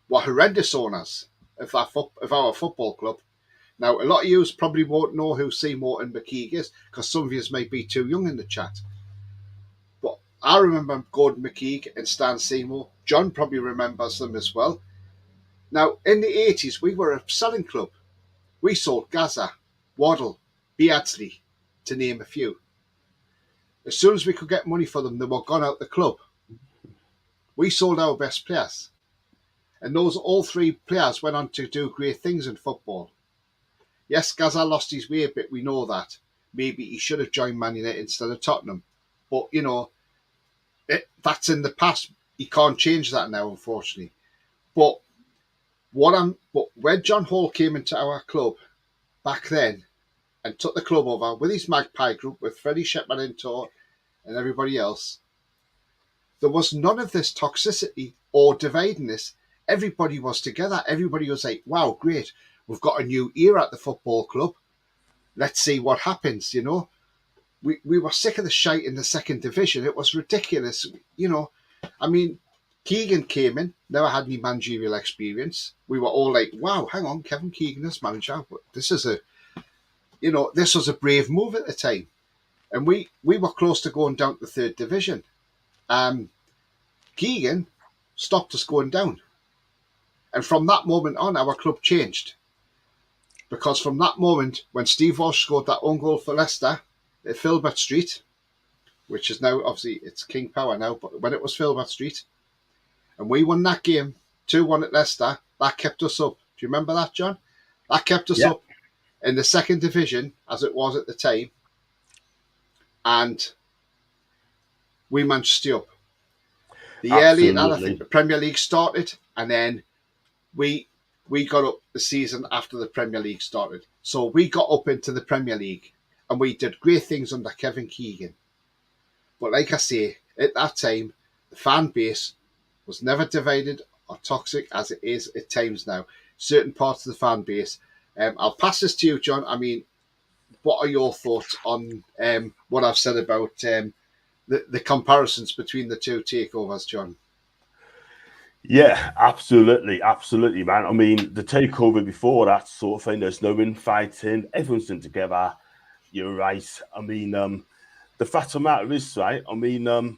were horrendous owners of our football club. Now, a lot of you probably won't know who Seymour and McKeague is because some of you might be too young in the chat. But I remember Gordon McKeague and Stan Seymour. John probably remembers them as well. Now, in the 80s, we were a selling club. We sold Gaza, Waddle, Beardsley, to name a few. As soon as we could get money for them, they were gone out the club. We sold our best players. And those all three players went on to do great things in football. Yes, Gaza lost his way a bit, we know that. Maybe he should have joined Man United instead of Tottenham. But, that's in the past. He can't change that now, unfortunately. But when John Hall came into our club back then and took the club over with his Magpie group, with Freddie Shepard in tow and everybody else, there was none of this toxicity or dividedness. Everybody was together. Everybody was like, wow, great. We've got a new era at the football club. Let's see what happens, We were sick of the shite in the second division. It was ridiculous, I mean, Keegan came in, never had any managerial experience. We were all like, wow, hang on, Kevin Keegan is manager. This is this was a brave move at the time. And we were close to going down to the third division. Keegan stopped us going down. And from that moment on, our club changed. Because from that moment, when Steve Walsh scored that own goal for Leicester at Filbert Street, which is now, obviously, it's King Power now, but when it was Filbert Street, and we won that game, 2-1 at Leicester, that kept us up. Do you remember that, John? That kept us up in the second division, as it was at the time. And we managed to stay up. The year later, I think the Premier League started, and then we got up the season after the Premier League started. So we got up into the Premier League, and we did great things under Kevin Keegan. But like I say, at that time, the fan base was never divided or toxic as it is at times now. Certain parts of the fan base. I'll pass this to you, John. I mean, what are your thoughts on what I've said about the comparisons between the two takeovers, John? Yeah, absolutely, man. I mean, the takeover before that sort of thing, there's no infighting, everyone's in together. You're right. I mean, the fact of the matter is, right, I mean,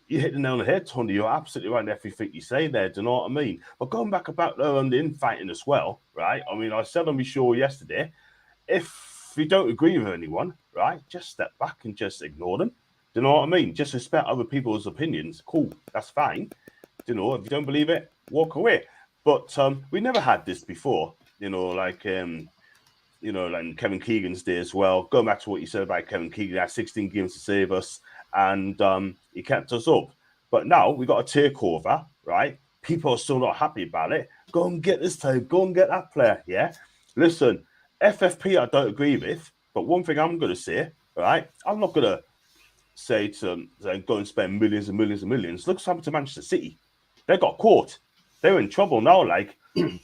you hit the nail on the head, Tony. You're absolutely right in everything you say there. Do you know what I mean? But going back about the infighting as well, right? I mean, I said on my show yesterday, if you don't agree with anyone, right, just step back and just ignore them. Do you know what I mean? Just respect other people's opinions. Cool, that's fine. Do you know, if you don't believe it, walk away. But we never had this before. Like Kevin Keegan's day as well. Going back to what you said about Kevin Keegan, he had 16 games to save us, and he kept us up. But now we got a takeover, right? People are still not happy about it. Go and get this team. Go and get that player. Yeah. Listen, FFP, I don't agree with. But one thing I'm going to say, right? I'm not going to say to go and spend millions and millions and millions. Look what's happened to Manchester City. They got caught. They're in trouble now, like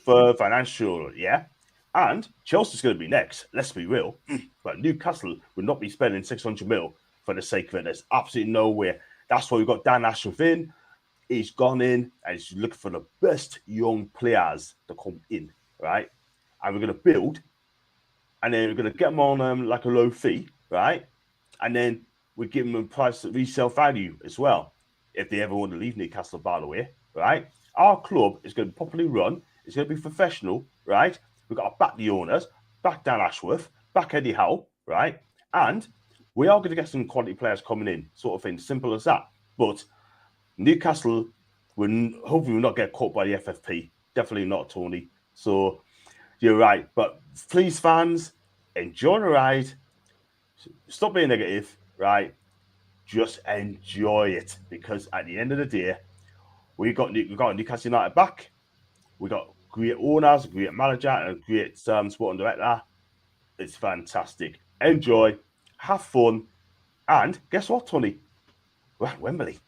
for financial, yeah. And Chelsea's going to be next. Let's be real. But Newcastle would not be spending 600 mil for the sake of it. There's absolutely nowhere. That's why we've got Dan Ashworth in. He's gone in and he's looking for the best young players to come in, right? And we're going to build, and then we're going to get them on like a low fee, right? And then we give them a price at resale value as well, if they ever want to leave Newcastle, by the way, right? Our club is going to be properly run. It's going to be professional, right? We've got to back the owners, back Dan Ashworth, back Eddie Howe, right? And we are going to get some quality players coming in, sort of thing, simple as that. But Newcastle will hopefully not get caught by the FFP. Definitely not, Tony. So you're right. But please, fans, enjoy the ride. Stop being negative, right? Just enjoy it, because at the end of the day, we got Newcastle United back. We got great owners, a great manager, and a great sporting director. It's fantastic. Enjoy, have fun, and guess what, Tony? We're at Wembley.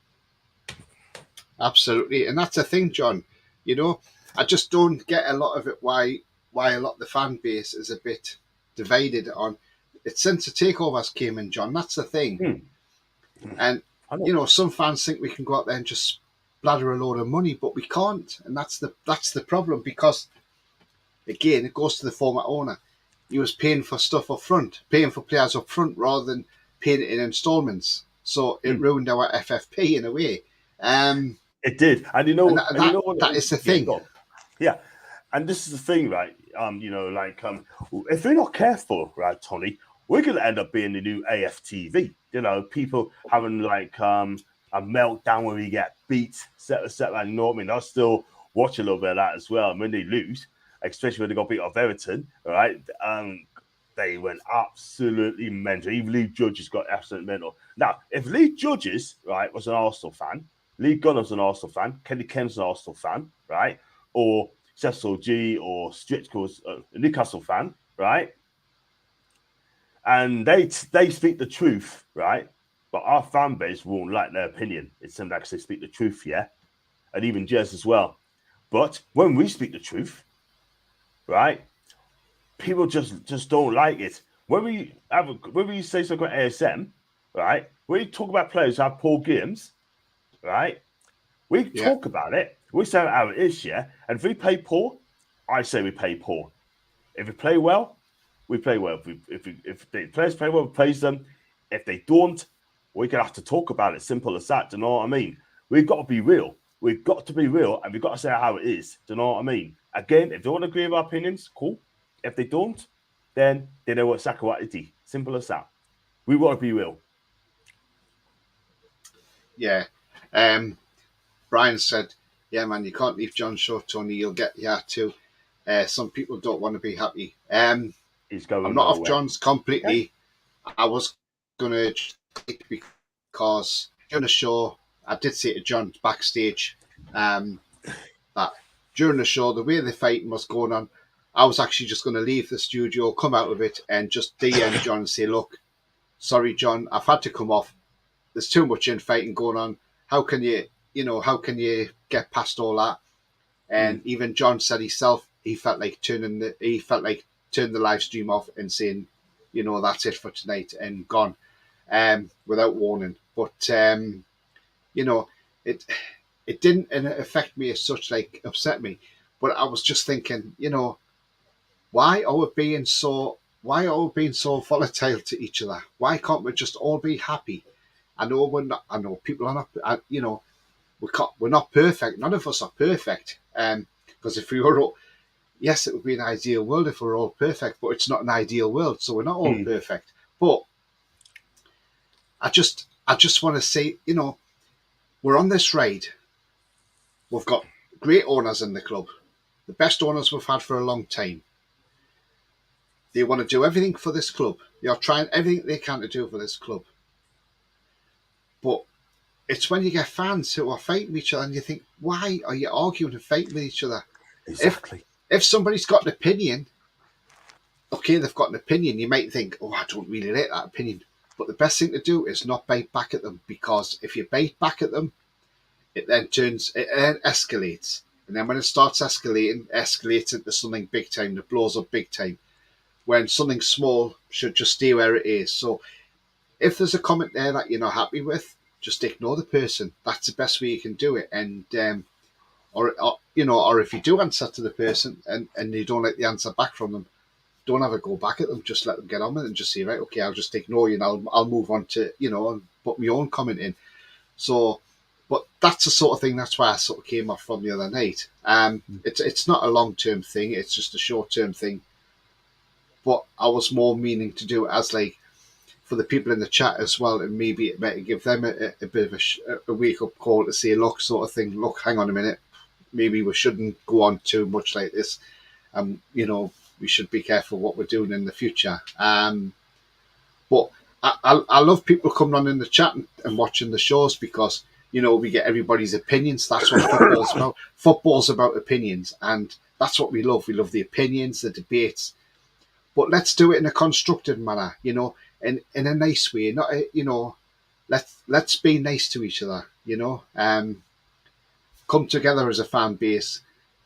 Absolutely, and that's the thing, John. You know, I just don't get a lot of it. Why a lot of the fan base is a bit divided on it since the takeovers came in, John. That's the thing. And you know, some fans think we can go out there and just bladder a load of money, but we can't, and that's the problem. Because again, it goes to the former owner. He was paying for stuff up front, paying for players up front rather than paying it in installments. So it ruined our FFP in a way. It did, and you know, that is the thing. Yeah, and this is the thing, right? You know, like if we're not careful, right, Tony, we're going to end up being the new AFTV. You know, people having like a meltdown when we get beat, set. You know what I mean? I'll still watch a little bit of that as well. And when they lose, especially when they got beat off Everton, right? They went absolutely mental. Even Lee Judges got absolutely mental. Now, if Lee Judges, right, was an Arsenal fan, Lee Gunner's an Arsenal fan, Kenny Kem's an Arsenal fan, right? Or Cecil G or Stritchko's a Newcastle fan, right? And they speak the truth, right? But our fan base won't like their opinion. It's something like they speak the truth, yeah? And even Jez as well. But when we speak the truth, right, people just don't like it. When we say something about ASM, right, when we talk about players who have poor games, right, we talk about it. We say how it is, yeah? And if we play poor, I say we play poor. If we play well, we play well. If the players play well, we praise them. If they don't, we're going to have to talk about it. Simple as that. Do you know what I mean? We've got to be real. We've got to be real, and we've got to say how it is. Do you know what I mean? Again, if they want to agree with our opinions, cool. If they don't, then they know what Sakawati. Simple as that. We want to be real. Yeah. Brian said, yeah, man, you can't leave John short, Tony. You'll get too. Some people don't want to be happy. He's going I'm not nowhere. off John's completely. Yeah. I was going to because during the show, I did say to John backstage that during the show, the way the fighting was going on, I was actually just going to leave the studio, come out of it, and just DM John and say, look, sorry, John, I've had to come off. There's too much infighting going on. How can you get past all that? And even John said himself, he felt like turning the live stream off and saying, you know, that's it for tonight and gone, without warning. But you know, it didn't affect me as such, like upset me. But I was just thinking, you know, why are we being so volatile to each other? Why can't we just all be happy? I know people are not. You know, we're not perfect. None of us are perfect. Because if we were all, yes, it would be an ideal world if we were all perfect, but it's not an ideal world, so we're not all perfect. But I just want to say, you know, we're on this ride. We've got great owners in the club, the best owners we've had for a long time. They want to do everything for this club. They are trying everything they can to do for this club. But it's when you get fans who are fighting each other and you think, why are you arguing and fighting with each other? Exactly. If somebody's got an opinion, okay, they've got an opinion, you might think, oh, I don't really like that opinion. But the best thing to do is not bite back at them, because if you bite back at them, it then escalates. And then when it starts escalates into something big time, that blows up big time. When something small should just stay where it is. So if there's a comment there that you're not happy with, just ignore the person. That's the best way you can do it. And or if you do answer to the person and you don't like the answer back from them, don't have a go back at them. Just let them get on with it and just say, right, okay, I'll just ignore you and I'll move on to, and put my own comment in. So, but that's the sort of thing. That's why I sort of came off from the other night. It's not a long-term thing. It's just a short-term thing. But I was more meaning to do it as like for the people in the chat as well, and maybe it might give them a bit of a wake-up call to say, look, sort of thing, look, hang on a minute, maybe we shouldn't go on too much like this. We should be careful what we're doing in the future. But I love people coming on in the chat and watching the shows, because, we get everybody's opinions. That's what football's about. Football's about opinions, and that's what we love. We love the opinions, the debates. But let's do it in a constructive manner, in a nice way. Not, let's be nice to each other, come together as a fan base.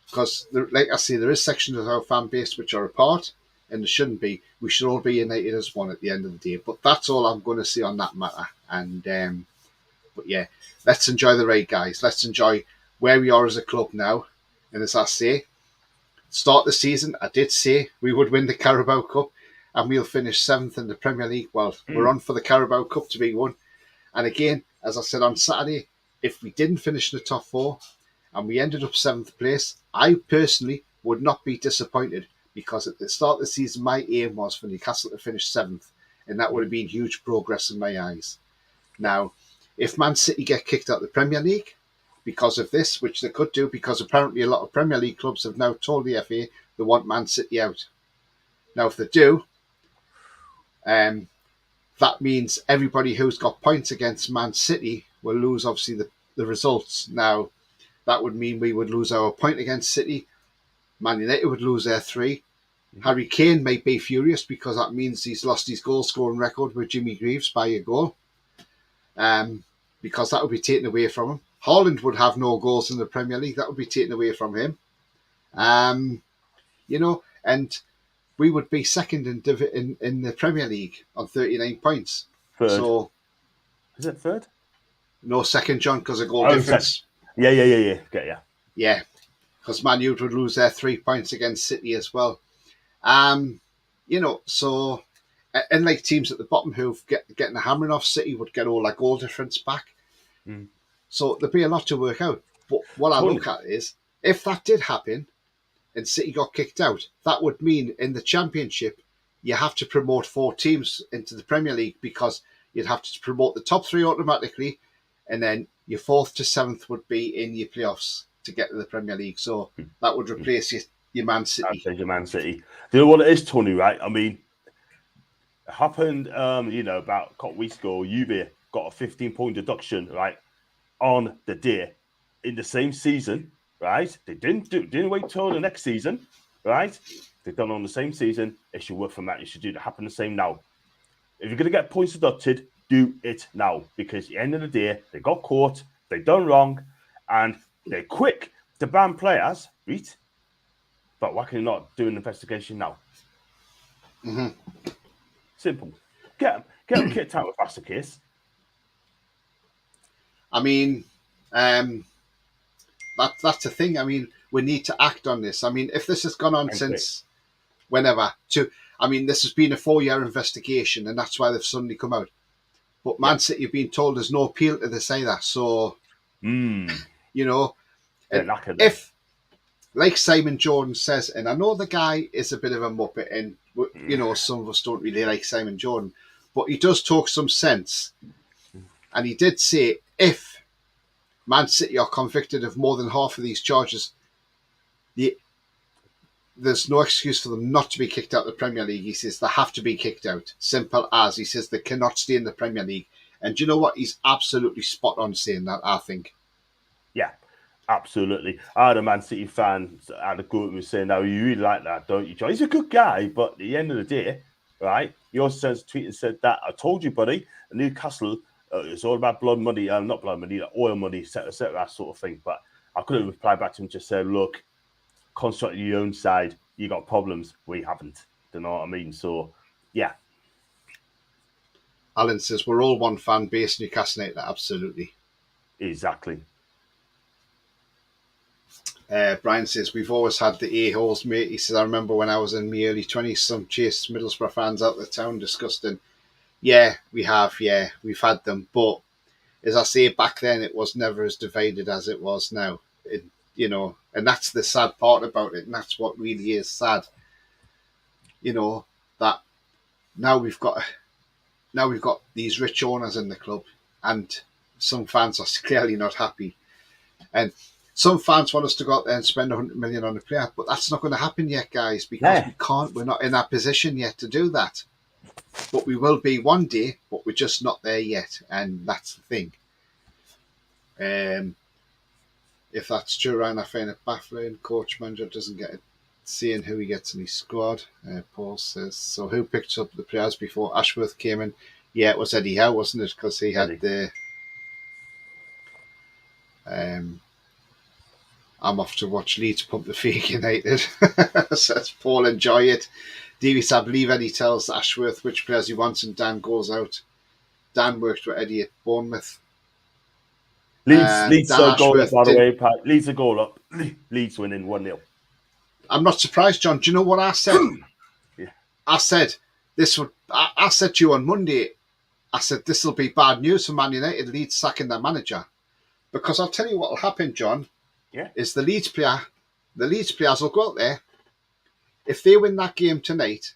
Because, like I say, there is sections of our fan base which are apart, and there shouldn't be. We should all be united as one at the end of the day. But that's all I'm going to say on that matter. And but yeah, let's enjoy the ride, guys. Let's enjoy where we are as a club now. And as I say, start the season, I did say we would win the Carabao Cup, and we'll finish 7th in the Premier League. Well, we're on for the Carabao Cup to be won. And again, as I said on Saturday, if we didn't finish in the top 4, and we ended up 7th place, I personally would not be disappointed, because at the start of the season, my aim was for Newcastle to finish 7th, and that would have been huge progress in my eyes. Now, if Man City get kicked out of the Premier League because of this, which they could do, because apparently a lot of Premier League clubs have now told the FA they want Man City out. Now, if they do, that means everybody who's got points against Man City will lose, obviously, the results. Now, that would mean we would lose our point against City. Man United would lose their 3. Harry Kane might be furious, because that means he's lost his goal scoring record with Jimmy Greaves by a goal. Because that would be taken away from him. Haaland would have no goals in the Premier League. That would be taken away from him. And we would be second in the Premier League on 39 points. Third. So, is it third? No, second, John, because of goal difference. Yeah. Get ya. Yeah, because Man U would lose their 3 points against City as well. So, and like teams at the bottom who getting a hammering off City would get all that goal difference back. So there'd be a lot to work out. But what I look at is, if that did happen and City got kicked out, that would mean in the Championship, you have to promote 4 teams into the Premier League, because you'd have to promote the top 3 automatically, and then your 4th to 7th would be in your playoffs to get to the Premier League. So that would replace your Man City. Your Man City. Do you know what it is, Tony, right? I mean, it happened, about a couple weeks ago. Juve got a 15-point deduction, right, on the day in the same season, right? They didn't wait till the next season, right? They've done on the same season. It should work from that. It should happen the same now. If you're going to get points deducted, do it now, because at the end of the day, they got caught, they done wrong, and they're quick to ban players, right? But why can you not do an investigation now? Simple. Get them kicked out if that's the case. I mean, that's the thing. I mean, we need to act on this. I mean, if this has gone on since whenever, this has been a 4-year investigation, and that's why they've suddenly come out. But Man City have been told there's no appeal to this either. So, if, like Simon Jordan says, and I know the guy is a bit of a muppet, and, some of us don't really like Simon Jordan, but he does talk some sense. And he did say, if Man City are convicted of more than half of these charges, there's no excuse for them not to be kicked out of the Premier League. He says they have to be kicked out. Simple as. He says they cannot stay in the Premier League. And do you know what? He's absolutely spot on saying that, I think. Yeah, absolutely. I had a Man City fan at a group who was saying, "No, you really like that, don't you, John? He's a good guy, but at the end of the day, right? He also sent a tweet and said that I told you, buddy, Newcastle, it's all about blood money, not blood money, like oil money, etc., that sort of thing." But I couldn't reply back to him. Just said, "Look, construct your own side. You got problems. We haven't." Do you know what I mean? So, yeah. Alan says, we're all one fan base, Newcastle United. Absolutely. Exactly. Brian says, we've always had the a-holes, mate. He says, I remember when I was in my early 20s, some chased Middlesbrough fans out of the town, disgusting. Yeah, we have. Yeah, we've had them. But as I say, back then, it was never as divided as it was now. And that's the sad part about it. And that's what really is sad. That now we've got these rich owners in the club, and some fans are clearly not happy. And some fans want us to go out there and spend 100 million on a player, but that's not going to happen yet, guys, because we can't. We're not in that position yet to do that. But we will be one day, but we're just not there yet, and that's the thing. If that's true, Ryan, I find it baffling. Coach manager doesn't get it, seeing who he gets in his squad. Paul says, so who picked up the players before Ashworth came in? Yeah, it was Eddie Howe, wasn't it? Because he had the... I'm off to watch Leeds pump the Fake United. Says Paul, enjoy it. Davies, I believe Eddie tells Ashworth which players he wants and Dan goes out. Dan worked with Eddie at Bournemouth. Leeds a goal up, by the way, Pat. Leeds a goal up. Leeds winning 1-0. I'm not surprised, John. Do you know what I said? Yeah. I said I said to you on Monday, I said this will be bad news for Man United, Leeds sacking their manager. Because I'll tell you what will happen, John. Yeah. Is the Leeds players will go out there. If they win that game tonight,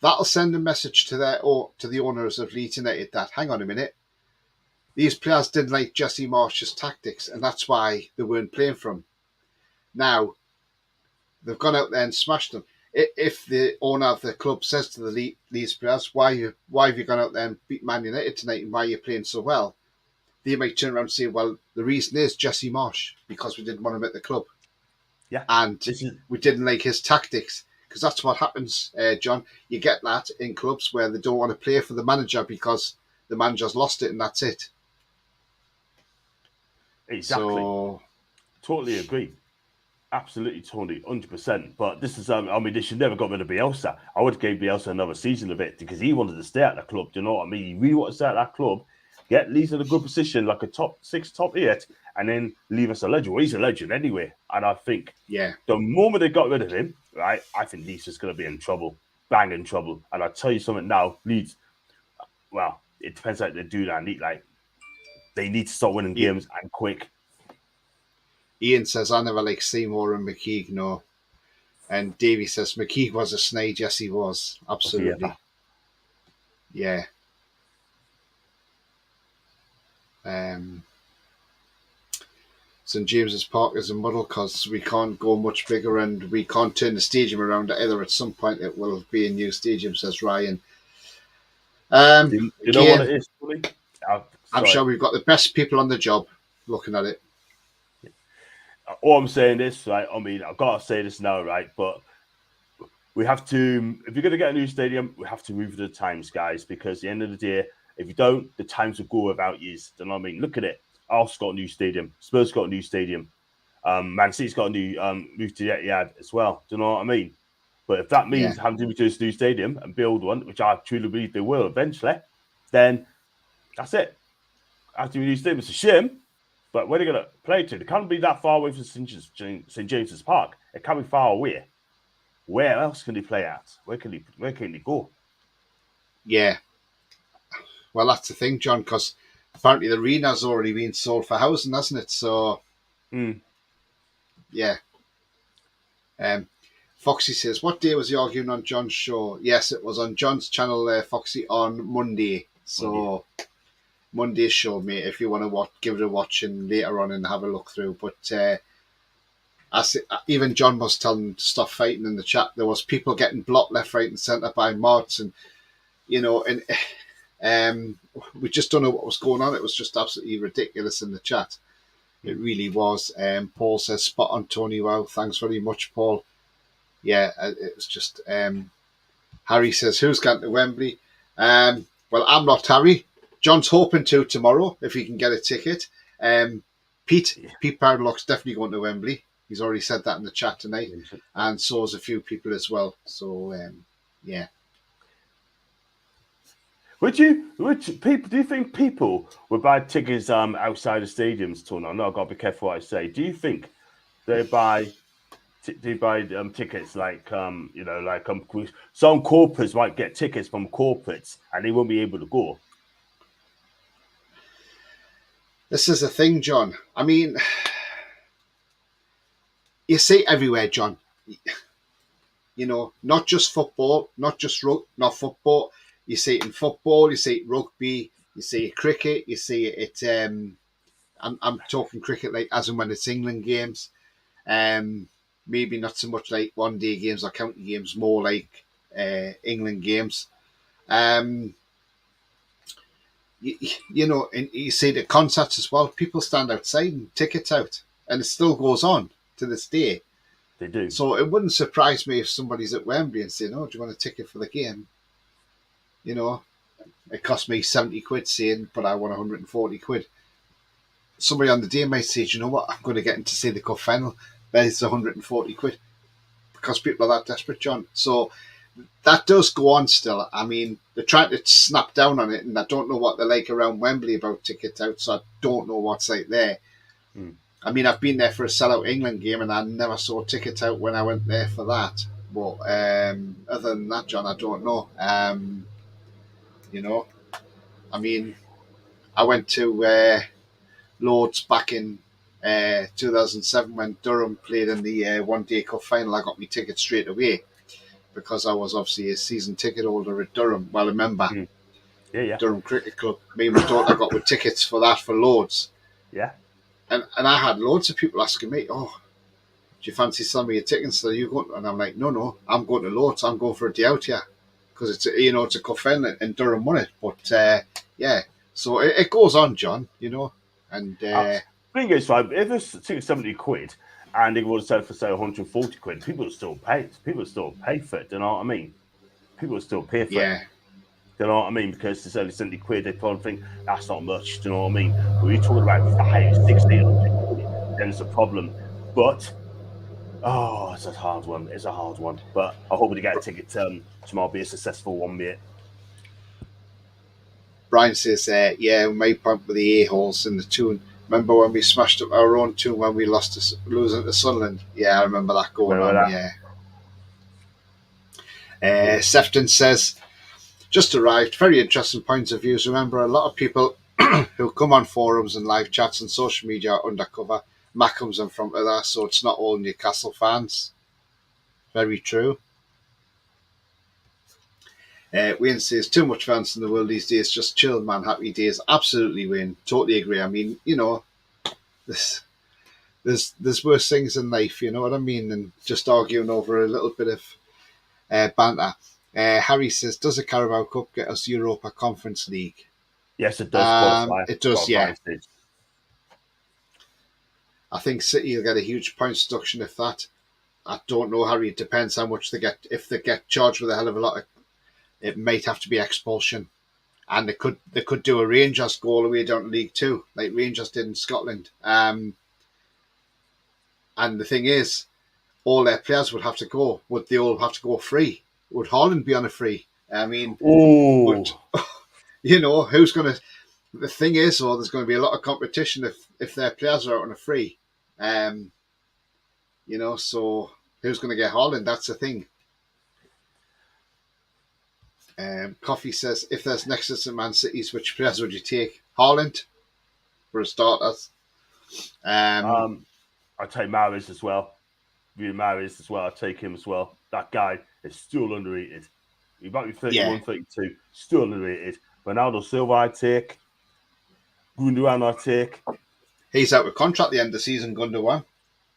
that'll send a message to the owners of Leeds United that, hang on a minute, these players didn't like Jesse Marsh's tactics, and that's why they weren't playing for him. Now, they've gone out there and smashed them. If the owner of the club says to the Leeds players, why have you gone out there and beat Man United tonight, and why are you playing so well? They might turn around and say, well, the reason is Jesse Marsh, because we didn't want him at the club. Yeah. And we didn't like his tactics. Because that's what happens, John. You get that in clubs where they don't want to play for the manager because the manager's lost it and that's it. Exactly. So, totally agree. Absolutely, totally, 100%. But this is, they should never got rid of Bielsa. I would have gave Bielsa another season of it because he wanted to stay at the club. Do you know what I mean? He really wanted to stay at that club, get Leeds in a good position, like a top 6, top 8, and then leave us a legend. Well, he's a legend anyway. And I think the moment they got rid of him, right, I think Leeds is going to be in trouble, bang in trouble. And I'll tell you something now, Leeds, well, it depends how they do that. They need to start winning games and quick. Ian says, I never liked Seymour and McKeague, no. And Davey says, McKeague was a snide. Yes, he was. Absolutely. Yeah. St James's Park is a muddle because we can't go much bigger and we can't turn the stadium around either. At some point, it will be a new stadium, says Ryan. Do you know what it is, Willie? I'm sure we've got the best people on the job looking at it. All I'm saying is, right, I've got to say this now, right, but we have to, if you're going to get a new stadium, we have to move the times, guys, because at the end of the day, if you don't, the times will go without you. You know what I mean? Look at it. Arsenal got a new stadium. Spurs got a new stadium. Man City's got a new move to the Etihad as well. Do you know what I mean? But if that means having to move to this new stadium and build one, which I truly believe they will eventually, then that's it. After a new stadium, it's a shame. But where are they going to play to? It can't be that far away from St James's Park. It can't be far away. Where else can they play at? Where can they go? Yeah. Well, that's the thing, John, because apparently the arena's already been sold for housing, hasn't it? So, yeah. Foxy says, what day was he arguing on John's show? Yes, it was on John's channel, Foxy, on Monday. So, Monday's show, mate, if you want to give it a watch and later on and have a look through. But even John was telling them to stop fighting in the chat. There was people getting blocked left, right and centre by mods and, and We just don't know what was going on. It was just absolutely ridiculous in the chat. It really was. Paul says, spot on, Tony. Wow, thanks very much, Paul. Yeah, it was just... Harry says, who's going to Wembley? Well, I'm not Harry. John's hoping to tomorrow, if he can get a ticket. Pete Padlock's definitely going to Wembley. He's already said that in the chat tonight. And so has a few people as well. So, yeah. Do you think people would buy tickets outside the stadiums, Tony? I know I've got to be careful what I say. Do you think they buy tickets like some corporates might get tickets from corporates and they won't be able to go? This is a thing, John. I mean, you see it everywhere, John. You know, not just football, not football. You see it in football, you see it rugby, you see it cricket, you see it. I'm talking cricket like as and when it's England games. Maybe not so much like one-day games or county games, more like England games. You know, and you see the concerts as well. People stand outside and tickets out, and it still goes on to this day. They do. So it wouldn't surprise me if somebody's at Wembley and saying, "Oh, do you want a ticket for the game?" You know, it cost me 70 quid saying, but I won 140 quid. Somebody on the day might say, you know what, I'm going to get in to see the cup final. There's 140 quid. Because people are that desperate, John. So that does go on still. I mean, they're trying to snap down on it, and I don't know what they're like around Wembley about tickets out, so I don't know what's like there. I mean, I've been there for a sellout England game, and I never saw tickets out when I went there for that. But other than that, John, I don't know. You know, I mean, I went to Lords back in 2007 when Durham played in the one-day cup final. I got my ticket straight away because I was obviously a season ticket holder at Durham. Well, remember, Durham Cricket Club. Me and my daughter got with tickets for that for Lords. Yeah. And I had loads of people asking me, "Oh, do you fancy selling me a ticket?" So you going? And I'm like, "No, I'm going to Lords. I'm going for a day out here." Because it's a cup final and Durham won it. But yeah, so it goes on, John. You know, and thing is, right, if it's 70 quid and they would sell for say 140 quid, people would still pay. People would still pay for it. Do you know what I mean? People would still pay for it. Do you know what I mean? Because it's only 70 quid, they probably think that's not much. Do you know what I mean? But we're talking about 5, 6, 800 quid, then it's a problem. But it's a hard one. It's a hard one. But I hope to get a ticket tomorrow. Be a successful one, mate. Brian says, yeah, my point with the A-holes in the tune. Remember when we smashed up our own tune when we losing to Sunderland? Yeah, I remember that going on. Yeah. Sefton says, just arrived. Very interesting points of views. Remember, a lot of people who come on forums and live chats and social media are undercover. Mac comes in front of that, so it's not all Newcastle fans. Very true. Wayne says, too much fans in the world these days. Just chill, man. Happy days. Absolutely, Wayne. Totally agree. I mean, you know, there's worse things in life, you know what I mean, than just arguing over a little bit of banter. Harry says, does a Carabao Cup get us Europa Conference League? Yes, it does. It does, yeah. I think City will get a huge points deduction if that. I don't know, Harry. It depends how much they get. If they get charged with a hell of a lot, it might have to be expulsion. And they could do a Rangers go all the way down to League Two, like Rangers did in Scotland. And the thing is, all their players would have to go. Would they all have to go free? Would Haaland be on a free? I mean, you know, who's going to... The thing is, there's going to be a lot of competition if their players are out on a free. You know, so who's going to get Haaland? That's the thing. Coffee says, if there's Nexus and Man City's, which players would you take? Haaland, for a starters. I'd take Mahrez as well. I'd take him as well. That guy is still underrated. He might be 31, 32, still underrated. Ronaldo Silva, I'd take. Gundogan, I'd take. He's out with contract at the end of the season, Gundogan.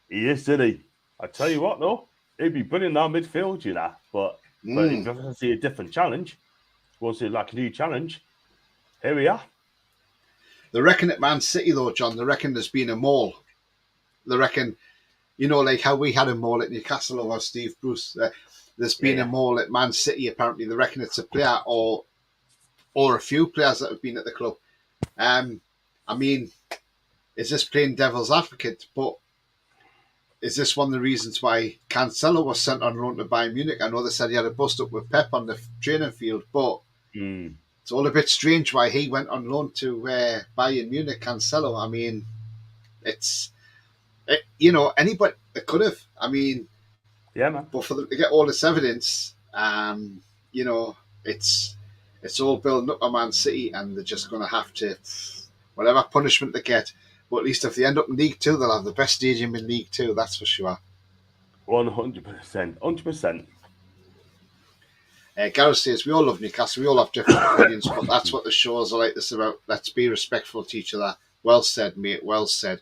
He is, isn't he? I tell you what, though, he'd be brilliant in our midfield, you know. But if you want to see a different challenge, want to see like a new challenge, Here we are. They reckon at Man City, though, John, they reckon there's been a mole. They reckon, like how we had a mole at Newcastle over Steve Bruce. There's been a mole at Man City, apparently. They reckon it's a player or a few players that have been at the club. I mean, is this playing devil's advocate? But is this one of the reasons why Cancelo was sent on loan to Bayern Munich? I know they said he had a bust up with Pep on the training field, but it's all a bit strange why he went on loan to Bayern Munich, Cancelo. I mean, anybody that could have. I mean, yeah, man. But for them to get all this evidence, it's all building up on Man City, and they're just going to have to, whatever punishment they get. But at least if they end up in League Two, they'll have the best stadium in League Two, that's for sure. 100%. 100%. Gareth says, we all love Newcastle, we all have different opinions, but that's what the shows are like this about. Let's be respectful to each other. Well said, mate, well said.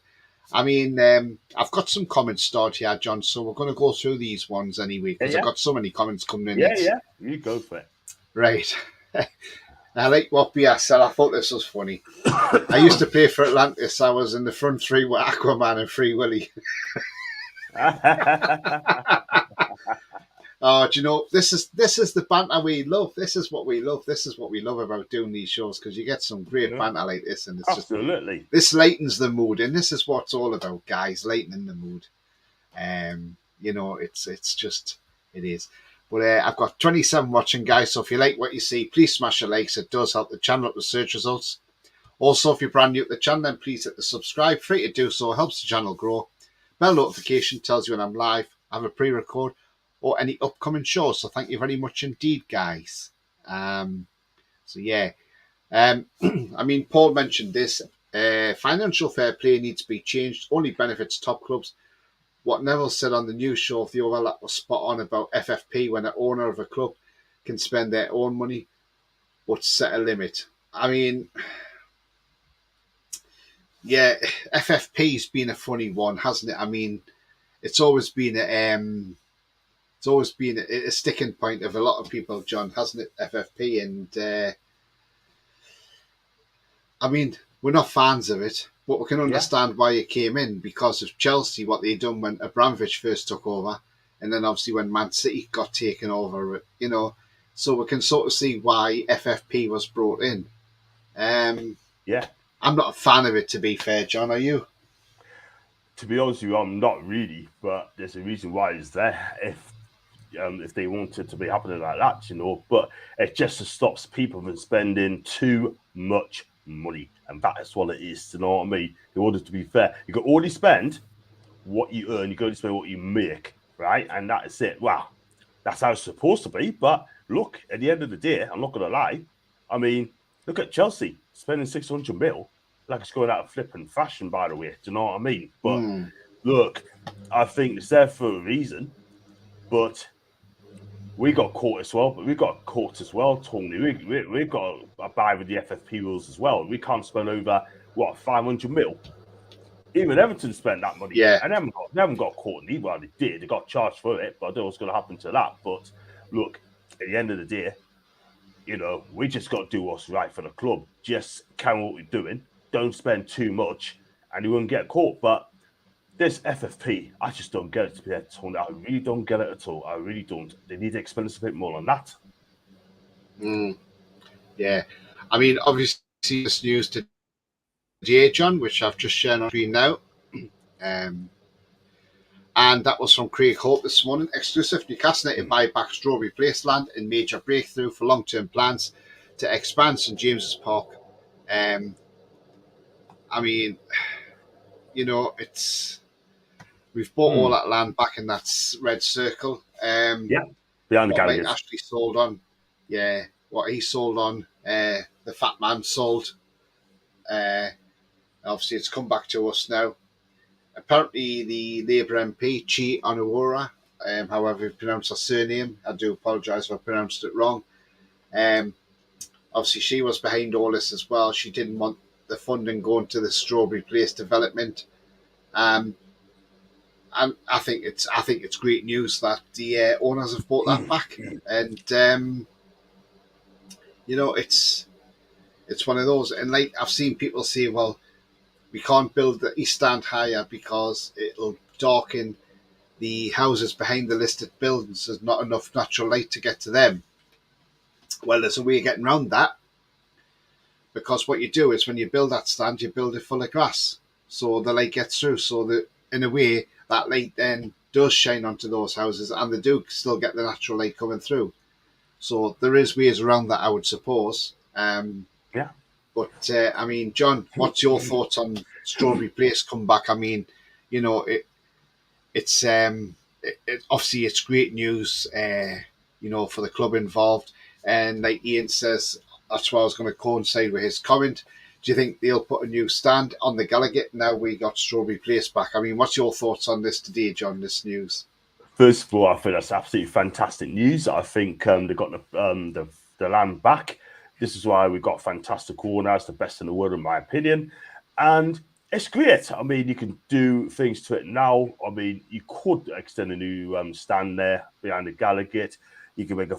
I mean, I've got some comments started here, John, so we're going to go through these ones anyway, because I've got so many comments coming in. Yeah, you go for it. Right. I like what BS said. I thought this was funny. I used to play for Atlantis. I was in the front three with Aquaman and Free Willy. Oh, do you know, this is the banter we love. This is what we love. This is what we love about doing these shows, because you get some great banter like this, and it's absolutely. This lightens the mood, and this is what it's all about, guys. Lightening the mood. It's just it is. But I've got 27 watching, guys, so if you like what you see, please smash the likes. It does help the channel up the search results. Also, if you're brand new to the channel, then please hit the subscribe. Free to do so, helps the channel grow. Bell notification tells you when I'm live, I have a pre-record, or any upcoming shows. So thank you very much indeed, guys. I mean, Paul mentioned this. Financial fair play needs to be changed. Only benefits top clubs. What Neville said on the news show of the overlap was spot on about FFP, when an owner of a club can spend their own money but set a limit. I mean, yeah, FFP's been a funny one, hasn't it? I mean, it's always been a sticking point of a lot of people, John, hasn't it? FFP, and I mean, we're not fans of it. But we can understand why it came in, because of Chelsea, what they done when Abramovich first took over, and then obviously when Man City got taken over, so we can sort of see why FFP was brought in. I'm not a fan of it, to be fair, John. Are you? To be honest with you, I'm not really, but there's a reason why it's there. If they want it to be happening like that, but it just stops people from spending too much money, and that is what it is. You know what I mean? In order to be fair, you can only spend what you earn. You can only spend what you make, right? And that is it. Well, that's how it's supposed to be. But look, at the end of the day, I'm not going to lie. I mean, look at Chelsea spending 600 mil, like it's going out of flipping fashion, by the way. Do you know what I mean? But look, I think it's there for a reason. But we got caught as well, Tony. We've got to abide with the FFP rules as well. We can't spend over, 500 mil? Even Everton spent that money. Yeah. And they haven't got caught either. Well, they did. They got charged for it, but I don't know what's going to happen to that. But look, at the end of the day, we just got to do what's right for the club. Just carry what we're doing. Don't spend too much, and you won't get caught. But this FFP, I just don't get it, to be there, Tony. I really don't get it at all. I really don't. They need to expend a bit more on that. Yeah. I mean, obviously, this news today, John, which I've just shared on screen now. And that was from Craig Hope this morning. Exclusive: Newcastle United buy back Strawberry Place land in major breakthrough for long-term plans to expand St James's Park. I mean, we've bought all that land back in that red circle. Behind the galleries. Actually sold on. Yeah, what he sold on, the fat man sold. Obviously, it's come back to us now. Apparently, the Labour MP, Chi Onuora, however you pronounce her surname, I do apologise if I pronounced it wrong. Obviously, she was behind all this as well. She didn't want the funding going to the Strawberry Place development. And I think it's great news that the owners have bought that back, and It's one of those, and like I've seen people say, well, we can't build the east stand higher because it'll darken the houses behind the listed buildings. There's not enough natural light to get to them. Well, there's a way of getting around that, because what you do is when you build that stand, you build it full of grass, so the light gets through. So that in a way, that light then does shine onto those houses, and they do still get the natural light coming through. So there is ways around that, I would suppose. Yeah. But I mean, John, what's your thoughts on Strawberry Place comeback? I mean, you know, it's obviously it's great news, you know, for the club involved. And like Ian says, that's why I was going to coincide with his comment. Do you think they'll put a new stand on the Gallowgate now we got Strawberry Place back? I mean, what's your thoughts on this today, John, this news? First of all, I think that's absolutely fantastic news. I think they've got the land back. This is why we've got fantastic owners, the best in the world, in my opinion. And it's great. I mean, you can do things to it now. I mean, you could extend a new stand there behind the Gallowgate. You can make a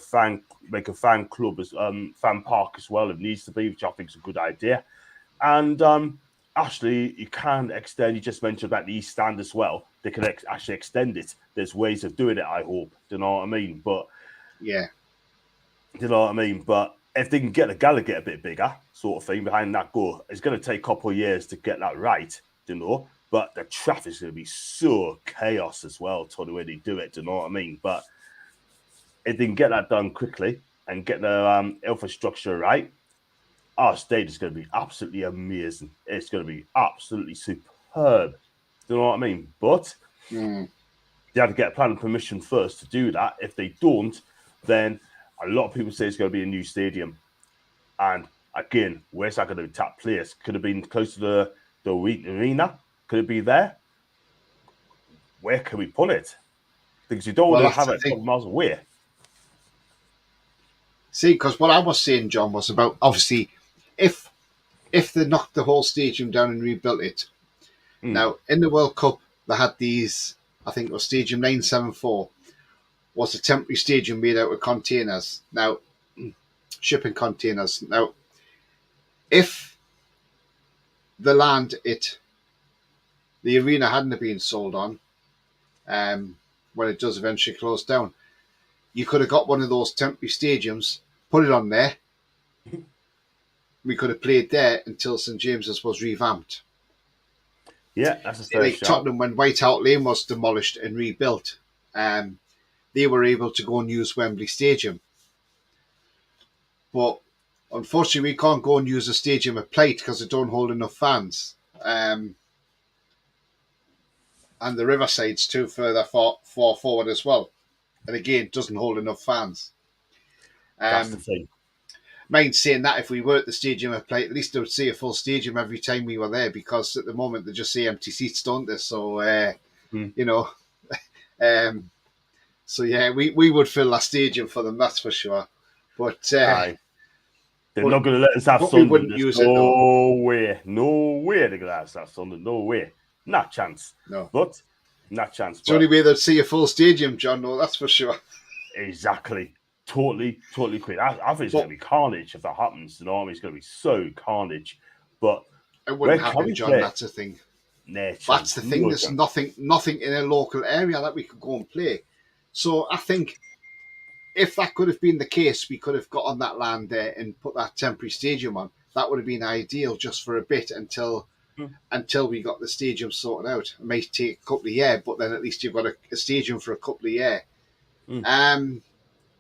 fan club, as fan park as well. It needs to be, which I think is a good idea. And actually, you can extend. You just mentioned about the East Stand as well. They can actually extend it. There's ways of doing it, I hope. Do you know what I mean? But yeah, do you know what I mean? But if they can get the Gallowgate a bit bigger, sort of thing, behind that goal, it's going to take a couple of years to get that right. Do you know? But the traffic's going to be so chaos as well to the way they do it. Do you know what I mean? But if they can get that done quickly and get the infrastructure right, our stage is going to be absolutely amazing. It's going to be absolutely superb. Do you know what I mean? But they have to get planning permission first to do that. If they don't, then a lot of people say it's going to be a new stadium. And again, where's that going to tap place? Could it have been close to the arena? Could it be there? Where can we put it? Because you don't want to have it a couple miles away. See, because what I was saying, John, was about obviously if they knocked the whole stadium down and rebuilt it. Now, in the World Cup, they had these, I think it was Stadium 974, was a temporary stadium made out of containers. Now, shipping containers. Now, if the land the arena hadn't been sold on, when it does eventually close down, you could have got one of those temporary stadiums, put it on there. We could have played there until St James's was revamped. Yeah, that's a fair like shot. Tottenham, when White Hart Lane was demolished and rebuilt, they were able to go and use Wembley Stadium. But unfortunately, we can't go and use the stadium at Plate because it don't hold enough fans. And the Riverside's too far forward as well. And again, it doesn't hold enough fans. That's the thing. Mind saying that if we were at the stadium at Plate, at least they would see a full stadium every time we were there, because at the moment they just see empty seats, don't they? So, you know, so yeah, we would fill that stadium for them, that's for sure. But they're not going to let us have we Sunderland. wouldn't use it, though. No way they're going to let us have Sunderland. No way. Not a chance. No. But, not a chance. It's the only way they'd see a full stadium, John, no, that's for sure. Exactly. Totally quick. I think it's going to be carnage if that happens. You know what I mean? It's going to be so carnage. But it wouldn't happen, John. That's the thing. That's the thing. There's nothing in a local area that we could go and play. So I think if that could have been the case, we could have got on that land there and put that temporary stadium on. That would have been ideal just for a bit until we got the stadium sorted out. It may take a couple of years, but then at least you've got a stadium for a couple of years.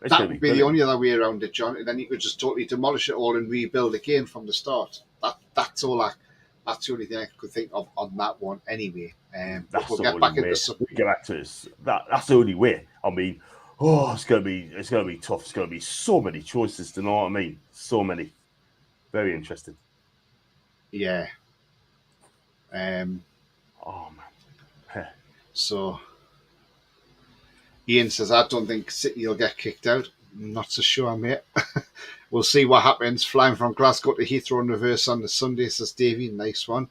That would be the only other way around it, John. And then you could just totally demolish it all and rebuild again from the start. That's all. That's the only thing I could think of on that one, anyway. We'll get back into something. We'll get back to this. That's the only way. I mean, it's gonna be tough. It's gonna be so many choices. Do you know what I mean? So many. Very interesting. Yeah. Oh man. So. Ian says, I don't think City will get kicked out. I'm not so sure, mate. We'll see what happens. Flying from Glasgow to Heathrow in reverse on the Sunday, says Davey. Nice one.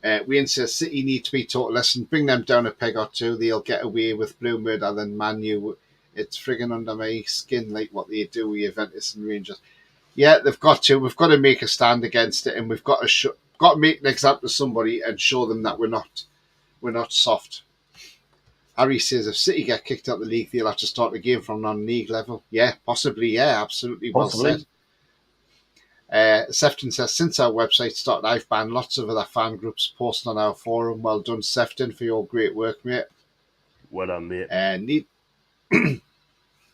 Wayne says, City need to be taught a lesson. Bring them down a peg or two. They'll get away with Blue Murder than Man U. It's frigging under my skin like what they do with Juventus and Rangers. Yeah, they've got to. We've got to make a stand against it, and we've got to make an example of somebody and show them that we're not soft. Harry says if City get kicked out of the league, they'll have to start the game from non-league level. Yeah, possibly. Yeah, absolutely. Possibly. Well said. Sefton says, since our website started, I've banned lots of other fan groups posting on our forum. Well done, Sefton, for your great work, mate. Well done, mate.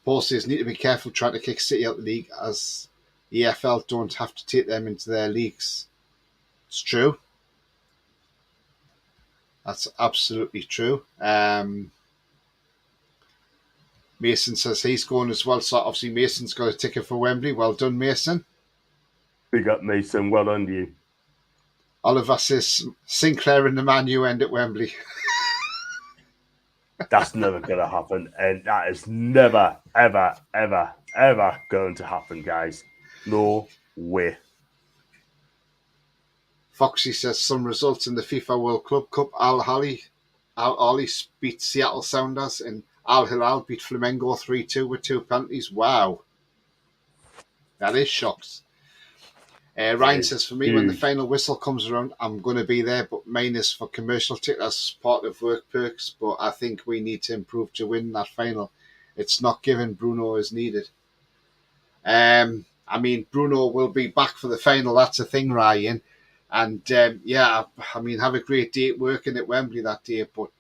Paul says, need to be careful trying to kick City out of the league, as the EFL don't have to take them into their leagues. It's true. That's absolutely true. Mason says he's going as well. So obviously Mason's got a ticket for Wembley. Well done, Mason. Big up, Mason. Well done, you. Oliver says Sinclair and the Man U end at Wembley. That's never going to happen. And that is never, ever, ever, ever going to happen, guys. No way. Foxy says some results in the FIFA World Club Cup. Al Ahly beat Seattle Sounders and Al Hilal beat Flamengo 3-2 with 2 penalties. Wow. That is shocks. Ryan says, for me, when the final whistle comes around, I'm going to be there, but mine is for commercial tickets as part of work perks, but I think we need to improve to win that final. It's not given Bruno is needed. I mean, Bruno will be back for the final. That's a thing, Ryan. And, yeah, I mean, have a great day working at Wembley that day. But,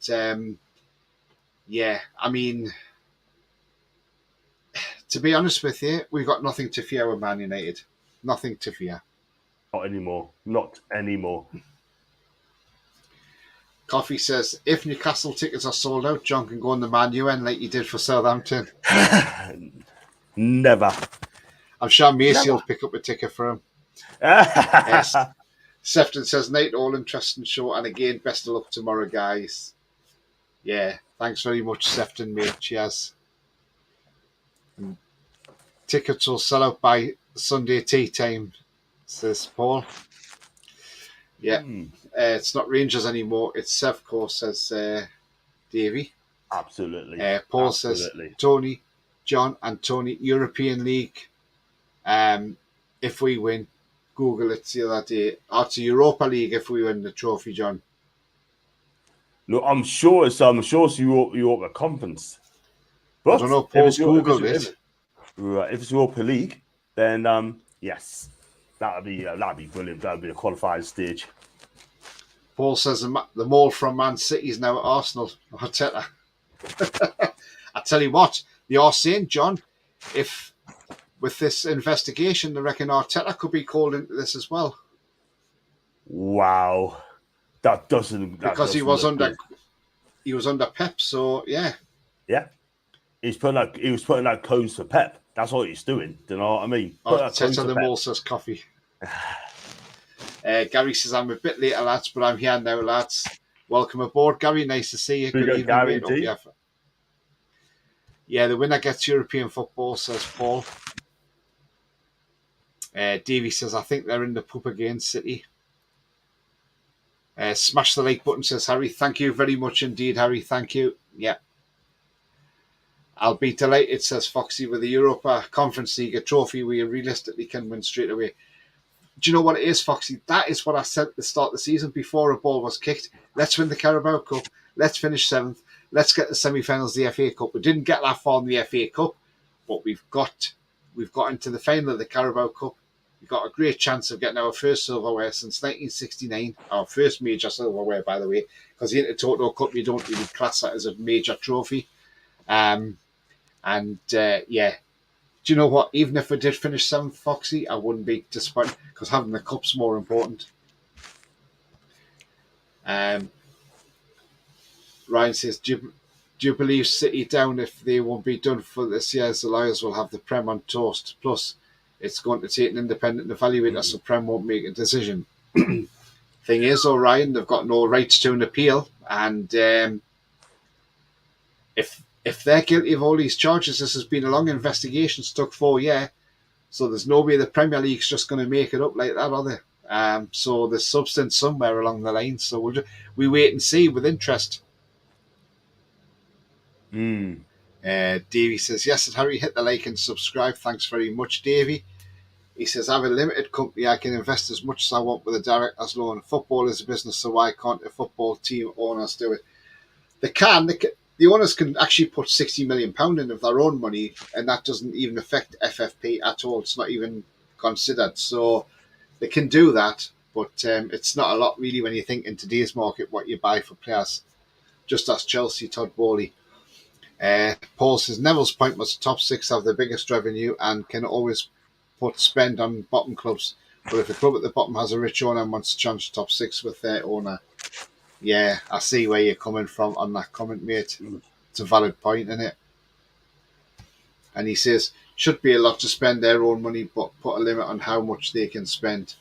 yeah, I mean, to be honest with you, we've got nothing to fear with Man United. Nothing to fear. Not anymore. Not anymore. Coffee says, if Newcastle tickets are sold out, John can go on the Man U end like he did for Southampton. Never. I'm sure Macy will pick up a ticket for him. Yes. Sefton says, night all, interesting show. And again, best of luck tomorrow, guys. Yeah, thanks very much, Sefton, mate. Cheers. And tickets will sell out by Sunday tea time, says Paul. Yeah, it's not Rangers anymore. It's Sevco, says Davey. Absolutely. Paul says, Tony, John and Tony, European League. If we win, Google it the other day. It's a Europa League if we win the trophy, John. No, I'm sure it's Europa Conference. But I don't know. Paul's Googled it. Right, if it's Europa League, then yes, that'd be brilliant. That'd be a qualifying stage. Paul says the mole from Man City is now at Arsenal. Arteta. I tell you what, they are saying, John, if with this investigation, they reckon Arteta could be called into this as well. Wow, because he was under Pep. So yeah. He was putting out codes for Pep. That's what he's doing. Do you know what I mean? Arteta the mole says coffee. Gary says, I'm a bit later, lads, but I'm here now, lads. Welcome aboard, Gary. Nice to see you. Good evening, Gary, mate. Yeah, the winner gets European football, says Paul. Davey says, I think they're in the poop again, City. Smash the like button, says Harry. Thank you very much indeed, Harry. Thank you. Yeah. I'll be delighted, says Foxy, with the Europa Conference League, a trophy we realistically can win straight away. Do you know what it is, Foxy? That is what I said at the start of the season before a ball was kicked. Let's win the Carabao Cup. Let's finish 7th. Let's get the semi-finals of the FA Cup. We didn't get that far in the FA Cup, but we've got into the final of the Carabao Cup. We've got a great chance of getting our first silverware since 1969. Our first major silverware, by the way, because the Intertoto Cup, you don't really class that as a major trophy. Yeah. Do you know what? Even if we did finish 7th, Foxy, I wouldn't be disappointed because having the cup's more important. Ryan says, do you believe City down if they won't be done for this year? The Lions will have the Prem on toast. Plus, it's going to take an independent evaluator, so Prem won't make a decision. Thing is, Ryan, they've got no rights to an appeal, and if they're guilty of all these charges, this has been a long investigation. It's took 4 years. So there's no way the Premier League's just going to make it up like that, are they? So there's substance somewhere along the line. So we wait and see with interest. Davey says, yes, and Harry, hit the like and subscribe. Thanks very much, Davey. He says, I have a limited company. I can invest as much as I want with a director's loan. Football is a business, so why can't a football team owners do it? They can. The owners can actually put £60 million in of their own money, and that doesn't even affect FFP at all. It's not even considered. So they can do that, but it's not a lot really when you think in today's market what you buy for players. Just as Chelsea, Todd Bowley. Paul says, Neville's point was top six have the biggest revenue and can always put spend on bottom clubs. But if a club at the bottom has a rich owner and wants to challenge top six with their owner, yeah, I see where you're coming from on that comment, mate. It's a valid point, isn't it? And he says, should be a lot to spend their own money, but put a limit on how much they can spend.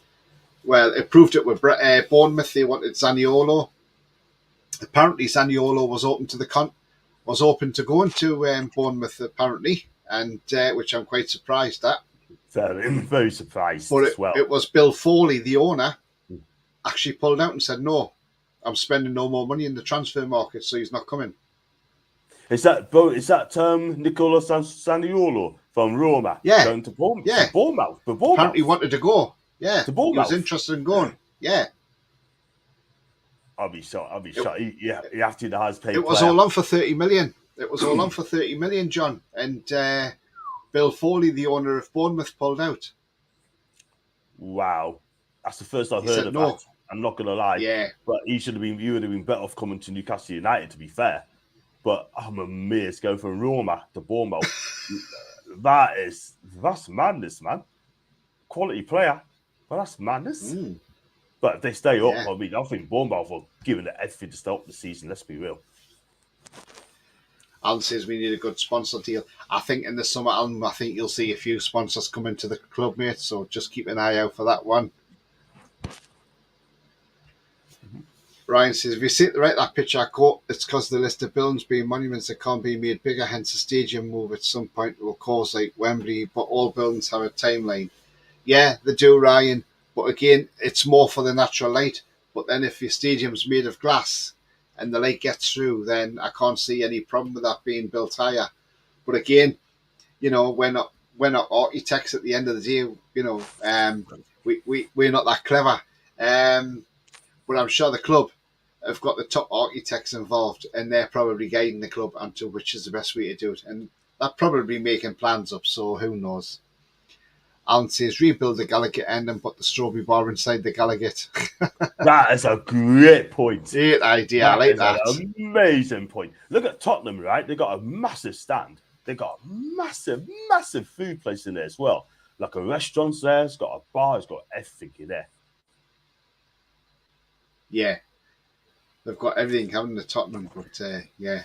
Well, it proved it with Bournemouth. They wanted Zaniolo. Apparently, Zaniolo was open to going to Bournemouth, apparently, and which I'm quite surprised at. I'm very surprised But as well. It was Bill Foley, the owner, actually pulled out and said, no, I'm spending no more money in the transfer market, so he's not coming. Is that Nicola Zaniolo from Roma? Yeah. Going to Bournemouth? Yeah. To Bournemouth. Apparently he wanted to go. Yeah. To Bournemouth. He was interested in going. Yeah. I'll be shocked. He actually has paid. It was all on for 30 million. It was all on for 30 million, John. And Bill Foley, the owner of Bournemouth, pulled out. Wow. That's the first I've heard of no. that. I'm not going to lie. Yeah. But you would have been better off coming to Newcastle United, to be fair. But I'm amazed going from Roma to Bournemouth. That's madness, man. Quality player, but that's madness. But if they stay up, I mean, I think Bournemouth are giving it everything to start the season. Let's be real. Alan says we need a good sponsor deal. I think in the summer, Alan, I think you'll see a few sponsors come into the club, mate. So just keep an eye out for that one. Ryan says, if you see right that picture I quote, it's because the list of buildings being monuments that can't be made bigger, hence a stadium move at some point will cause like Wembley, but all buildings have a timeline. Yeah, they do, Ryan, but again, it's more for the natural light. But then if your stadium's made of glass and the light gets through, then I can't see any problem with that being built higher. But again, you know, we're not architects at the end of the day, you know, we're not that clever. But I'm sure the club have got the top architects involved and they're probably guiding the club onto which is the best way to do it. And they're probably making plans up, so who knows. Alan says, rebuild the Gallagher end and put the Strawberry Bar inside the Gallagher. That is a great point. Great idea. I like that. An amazing point. Look at Tottenham, right? They got a massive stand. They got a massive, massive food place in there as well. Like a restaurant's there. It's got a bar. It's got everything in there. Yeah. They've got everything coming to Tottenham, but yeah.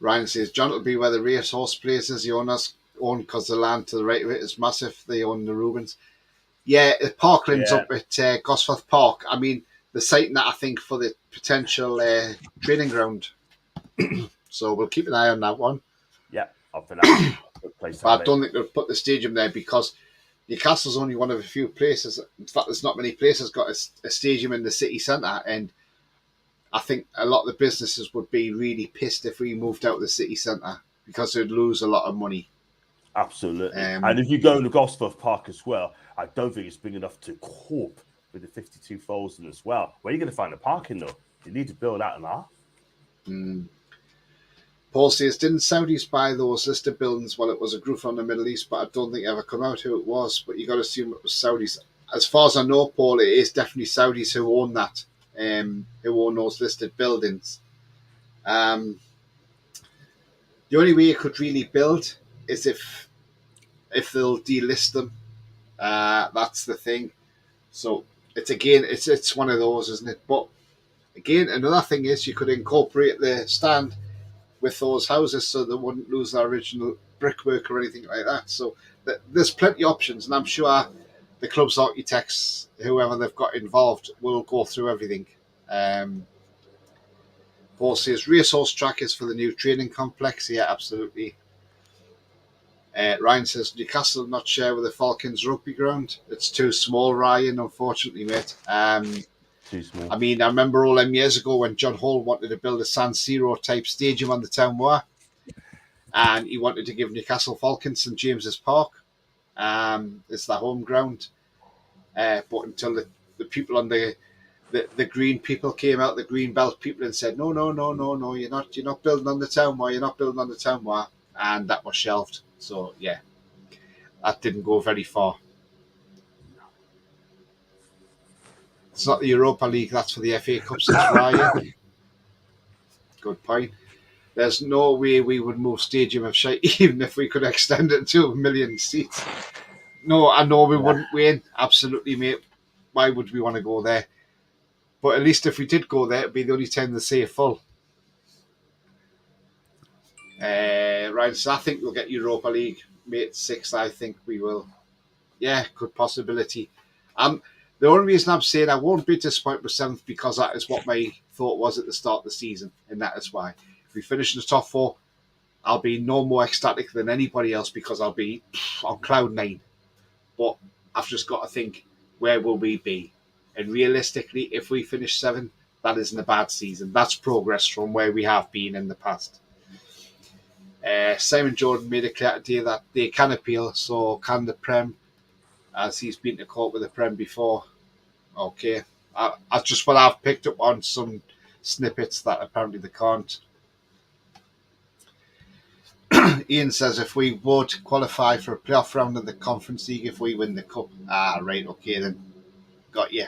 Ryan says, John, it'll be where the racehorse places the owners own because the land to the right of it is massive. They own the Rubens. Yeah, Parkland's up at Gosforth Park. I mean, they're citing that, I think, for the potential training ground. So we'll keep an eye on that one. Yeah, up for that. But I don't think they'll put the stadium there because Newcastle's only one of a few places. In fact, there's not many places got a stadium in the city centre, and I think a lot of the businesses would be really pissed if we moved out of the city centre because they'd lose a lot of money. Absolutely. And if you go to Gosforth Park as well, I don't think it's big enough to cope with the 52,000 as well. Where are you going to find the parking though? You need to build out an R. Paul says, didn't Saudis buy those listed buildings while it was a group from the Middle East? But I don't think it ever come out who it was. But you got to assume it was Saudis. As far as I know, Paul, it is definitely Saudis who own that, who own those listed buildings. The only way you could really build is if they'll delist them. That's the thing. So it's one of those, isn't it? But again, another thing is you could incorporate the stand with those houses so they wouldn't lose their original brickwork or anything like that. So there's plenty of options, and I'm sure the club's architects, whoever they've got involved, will go through everything. Paul says, racehorse track is for the new training complex. Yeah, absolutely. Ryan says, Newcastle not share with the Falcons rugby ground. It's too small, Ryan, unfortunately, mate. Too small. I mean, I remember all them years ago when John Hall wanted to build a San Siro type stadium on the Town Moor, and he wanted to give Newcastle Falcons St James's Park. It's the home ground. But until the people on the green people came out, the green belt people, and said, no, you're not building on the town wire, and that was shelved. So yeah, that didn't go very far. It's not the Europa League, that's for the FA Cup, says Ryan. Good point. There's no way we would move Stadium of Shite, even if we could extend it to 1 million seats. No, I know we wouldn't, Wayne. Absolutely, mate. Why would we want to go there? But at least if we did go there, it'd be the only time they say full. Right, so I think we'll get Europa League, mate. 6th, I think we will. Yeah, good possibility. The only reason I'm saying I won't be disappointed with 7th because that is what my thought was at the start of the season, and that is why. If we finish in the top 4, I'll be no more ecstatic than anybody else because I'll be on cloud 9. But I've just got to think, where will we be? And realistically, if we finish 7, that isn't a bad season. That's progress from where we have been in the past. Simon Jordan made it clear today that they can appeal, so can the Prem, as he's been to court with the Prem before. Okay. That's just what I've picked up on some snippets that apparently they can't. Ian says if we would qualify for a playoff round in the Conference League if we win the Cup. Right, okay then. Got you.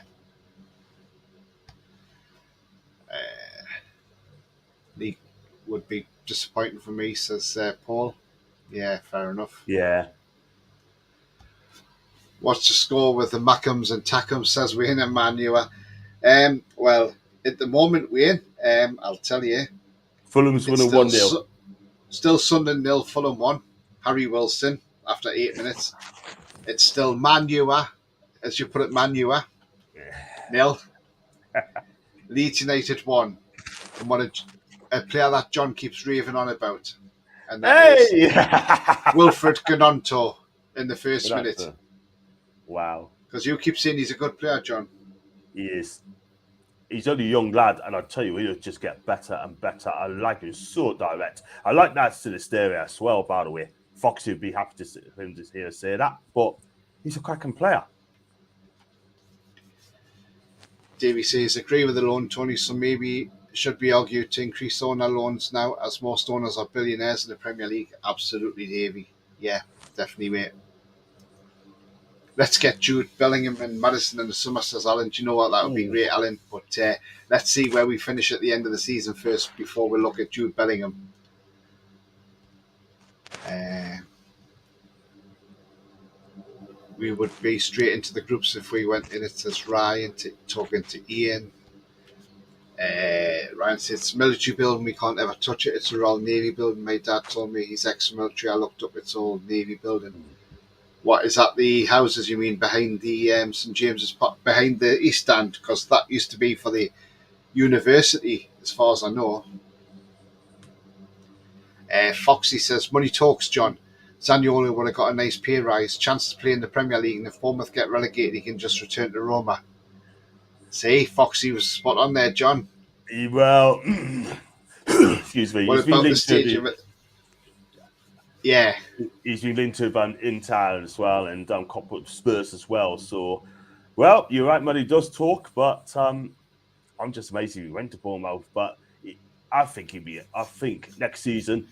League would be disappointing for me, says Paul. Yeah, fair enough. Yeah. What's the score with the Mackhams and Tackhams, says Wayne and Manua. Well, at the moment, Wayne, I'll tell you. Fulham's winning 1-0. Still Sunderland 0, Fulham 1. Harry Wilson after 8 minutes. It's still Manua, as you put it, Manua 0. Leeds United 1. And what a player that John keeps raving on about. And that is Wilfred Gnonto in the first minute. Wow. Because you keep saying he's a good player, John. He is. He's only a young lad, and I tell you, he'll just get better and better. I like him, so direct. I like that Sinisteria as well, by the way. Foxy would be happy to him to hear say that, but he's a cracking player. Davey says, agree with the loan, Tony, so maybe should be argued to increase owner loans now as most owners are billionaires in the Premier League. Absolutely, Davey. Yeah, definitely, mate. Let's get Jude Bellingham and Maddison in the summer, says Alan. Do you know what? That would be great, Alan. But let's see where we finish at the end of the season first before we look at Jude Bellingham. We would be straight into the groups if we went in it, says Ryan, talking to Ian. Ryan says, it's a military building, we can't ever touch it. It's a Royal Navy building. My dad told me he's ex-military. I looked up, it's all Navy building. What is that? The houses you mean behind the St James's Park, behind the East Stand? Because that used to be for the university, as far as I know. Foxy says, money talks, John. Zaniolo would have got a nice pay rise, chance to play in the Premier League, and if Bournemouth get relegated, he can just return to Roma. See, Foxy was spot on there, John. Well, excuse me. What about the stadium? Yeah. He's been linked to Inter as well, and Spurs as well. So, well, you're right, money does talk, but I'm just amazed he went to Bournemouth. But I think next season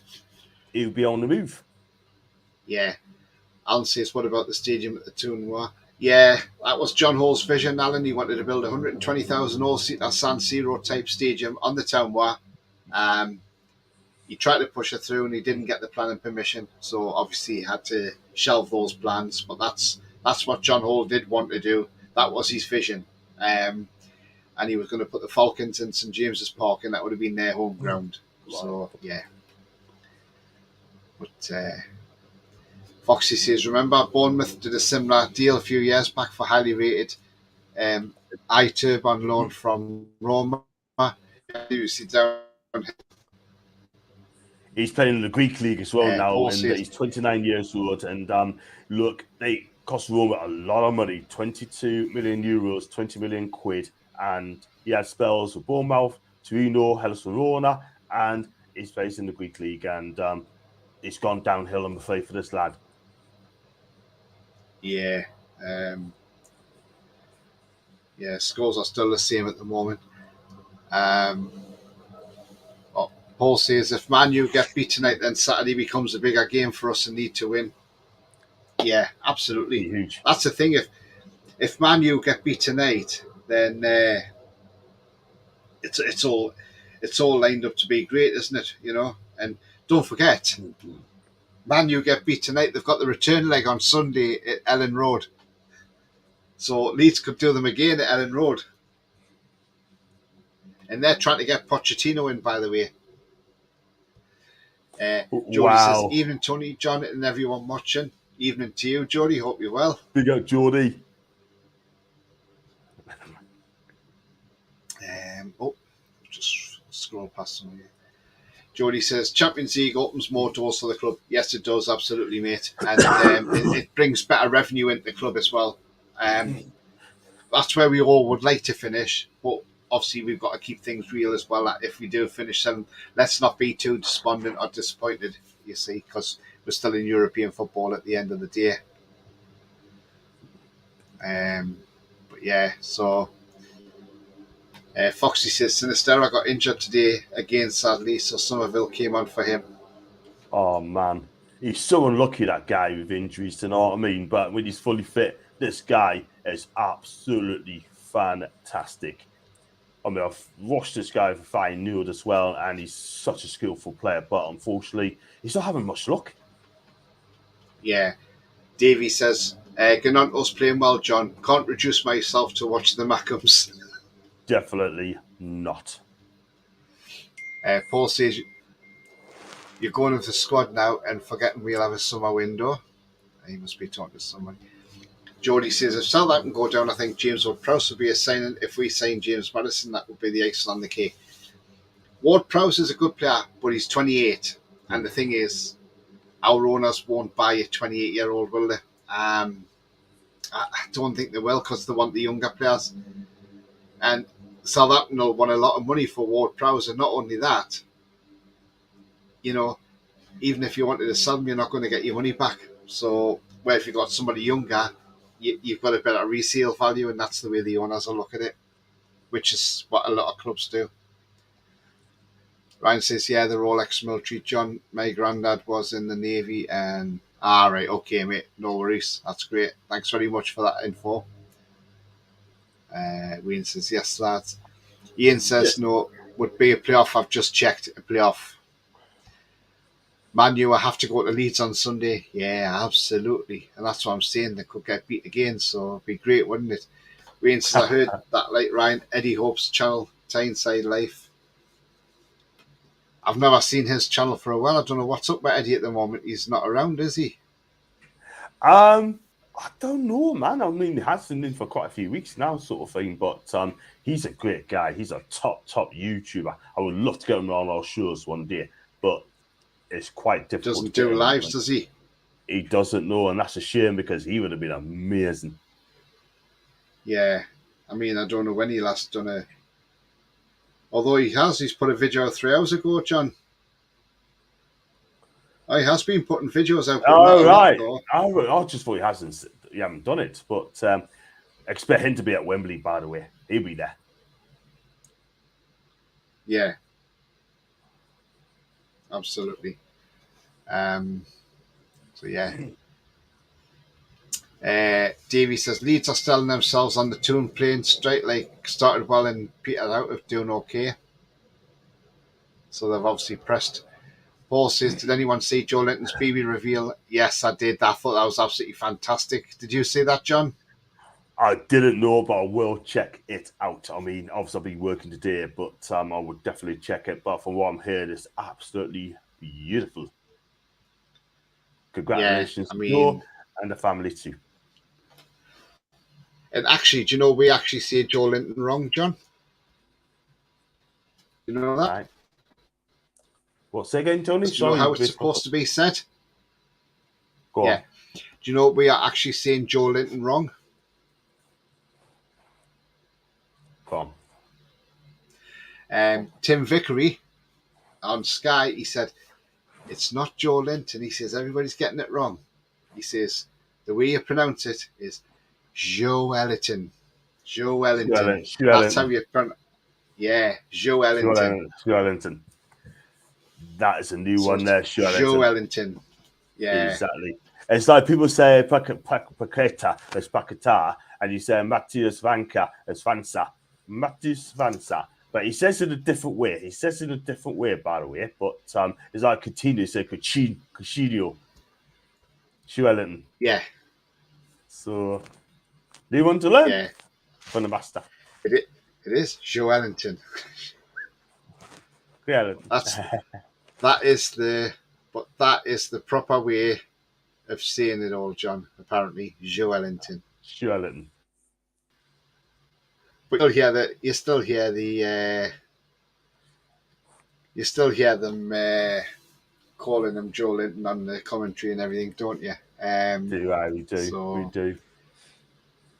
he'll be on the move. Yeah. Alan says, what about the stadium at the Tournoi? Yeah, that was John Hall's vision, Alan. He wanted to build a 120,000 all-seater San Siro type stadium on the Tournoi. He tried to push it through and he didn't get the planning permission, so obviously he had to shelve those plans. But that's what John Hall did want to do. That was his vision. And he was going to put the Falcons in St James's Park, and that would have been their home ground. So, yeah. But Foxy says, remember, Bournemouth did a similar deal a few years back for highly rated Iturb on loan from Roma. He's playing in the Greek league as well now, and he's 29 years old. And look, they cost Roma a lot of money, 22 million euros, 20 million quid. And he had spells with Bournemouth, Torino, Hellas Verona, and he's plays in the Greek league. And it's gone downhill, I'm afraid, for this lad. Yeah. Scores are still the same at the moment. Paul says, if Man U get beat tonight, then Saturday becomes a bigger game for us and need to win. Yeah, absolutely. Be huge. That's the thing. If Man U get beat tonight, then it's all lined up to be great, isn't it? And don't forget, Man U get beat tonight. They've got the return leg on Sunday at Ellen Road, so Leeds could do them again at Ellen Road, and they're trying to get Pochettino in, by the way. Jody says, evening, Tony, John, and everyone watching. Evening to you, Jody. Hope you're well. Big up, Jody. Just scroll past some here. Jody says, Champions League opens more doors for the club. Yes, it does, absolutely, mate. And it brings better revenue into the club as well. That's where we all would like to finish, but obviously we've got to keep things real as well. If we do finish 7th, let's not be too despondent or disappointed, you see, because we're still in European football at the end of the day. But yeah, so Foxy says, Sinisterra got injured today again, sadly, so Somerville came on for him. Oh, man. He's so unlucky, that guy, with injuries, you know what I mean? But when he's fully fit, this guy is absolutely fantastic. I mean, I've watched this guy for Feyenoord as well, and he's such a skillful player, but unfortunately, he's not having much luck. Yeah. Davey says, Ganonto's playing well, John. Can't reduce myself to watch the Mackhams. Definitely not. Paul says, you're going with the squad now and forgetting we'll have a summer window. He must be talking to somebody. Jody says, if Southampton go down, I think James Ward-Prowse will be a signing. If we sign James Maddison, that would be the icing on the cake. Ward-Prowse is a good player, but he's 28. And the thing is, our owners won't buy a 28-year-old, will they? I don't think they will, because they want the younger players. And Southampton will want a lot of money for Ward-Prowse. And not only that, even if you wanted to sell him, you're not going to get your money back. So, where if you've got somebody younger, you've got a better resale value, and that's the way the owners will look at it, which is what a lot of clubs do. Ryan says, yeah, they're all ex-military. John, my granddad was in the Navy, and right, okay, mate, no worries. That's great. Thanks very much for that info. Wayne says, yes, lads. Ian says, no, would be a playoff. I've just checked a playoff. Man U, I have to go to Leeds on Sunday. Yeah, absolutely. And that's what I'm saying. They could get beat again, so it'd be great, wouldn't it? Wayne says, I heard that, like Ryan, Eddie Hope's channel, Tyneside Life. I've never seen his channel for a while. I don't know what's up with Eddie at the moment. He's not around, is he? I don't know, man. I mean, he has been in for quite a few weeks now, sort of thing. But he's a great guy. He's a top YouTuber. I would love to get him on our shows one day, but it's quite difficult. Doesn't do lives, does he? He doesn't know, and that's a shame because he would have been amazing. Yeah, I mean, I don't know when he last done a. Although he's put a video out 3 hours ago, John. Oh, he has been putting videos out. Oh, right. I just thought he haven't done it, but expect him to be at Wembley, by the way. He'll be there. Yeah. Absolutely. So, yeah. Davey says, Leeds are selling themselves on the tune playing straight, like started well and petered out of doing okay. So they've obviously pressed. Paul says, did anyone see Joe Linton's BB reveal? Yes, I did. I thought that was absolutely fantastic. Did you see that, John? I didn't know, but I will check it out. I mean, obviously I've been working today, but I would definitely check it. But from what I'm hearing, it's absolutely beautiful. Congratulations to Joe and the family too. And actually, do you know, we actually say Joe Linton wrong, John? You know that? Right. What, say again, Tony? Do you know how it's supposed to be said? Go on. Do you know we are actually saying Joe Linton wrong? Go on. Tim Vickery on Sky, he said, it's not Joe Linton. He says, everybody's getting it wrong. He says, the way you pronounce it is Joelinton. Joelinton. Joe That's how Ellington. you pronounce. Yeah, Joelinton. Joelinton. That is a new So one there, it's Joelinton. Joelinton. Yeah. Exactly. It's like people say Paqueta as Paqueta, and you say Matthias Vanka as Vansa. Matthias Vansa. But he says it a different way. By the way. But it's like Coutinho say Coutinho. Joelinton. Yeah. So, do you want to learn Yeah. from the master? It is Joelinton. Joelinton. That is the proper way of saying it all, John. Apparently, Joelinton. Joelinton. But you still hear them calling him Joelinton on the commentary and everything, don't you? We do. So, we do.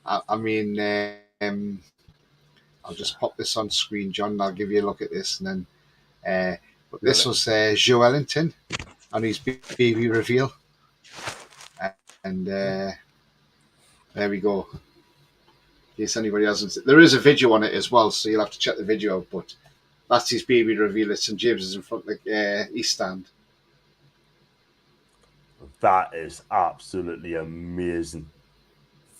I mean, I'll just pop this on screen, John. And I'll give you a look at this, and then. But this was Joelinton on his baby reveal, and there we go. In case anybody hasn't, there is a video on it as well, so you'll have to check the video out. But that's his baby reveal at St James's in front of the East Stand. That is absolutely amazing.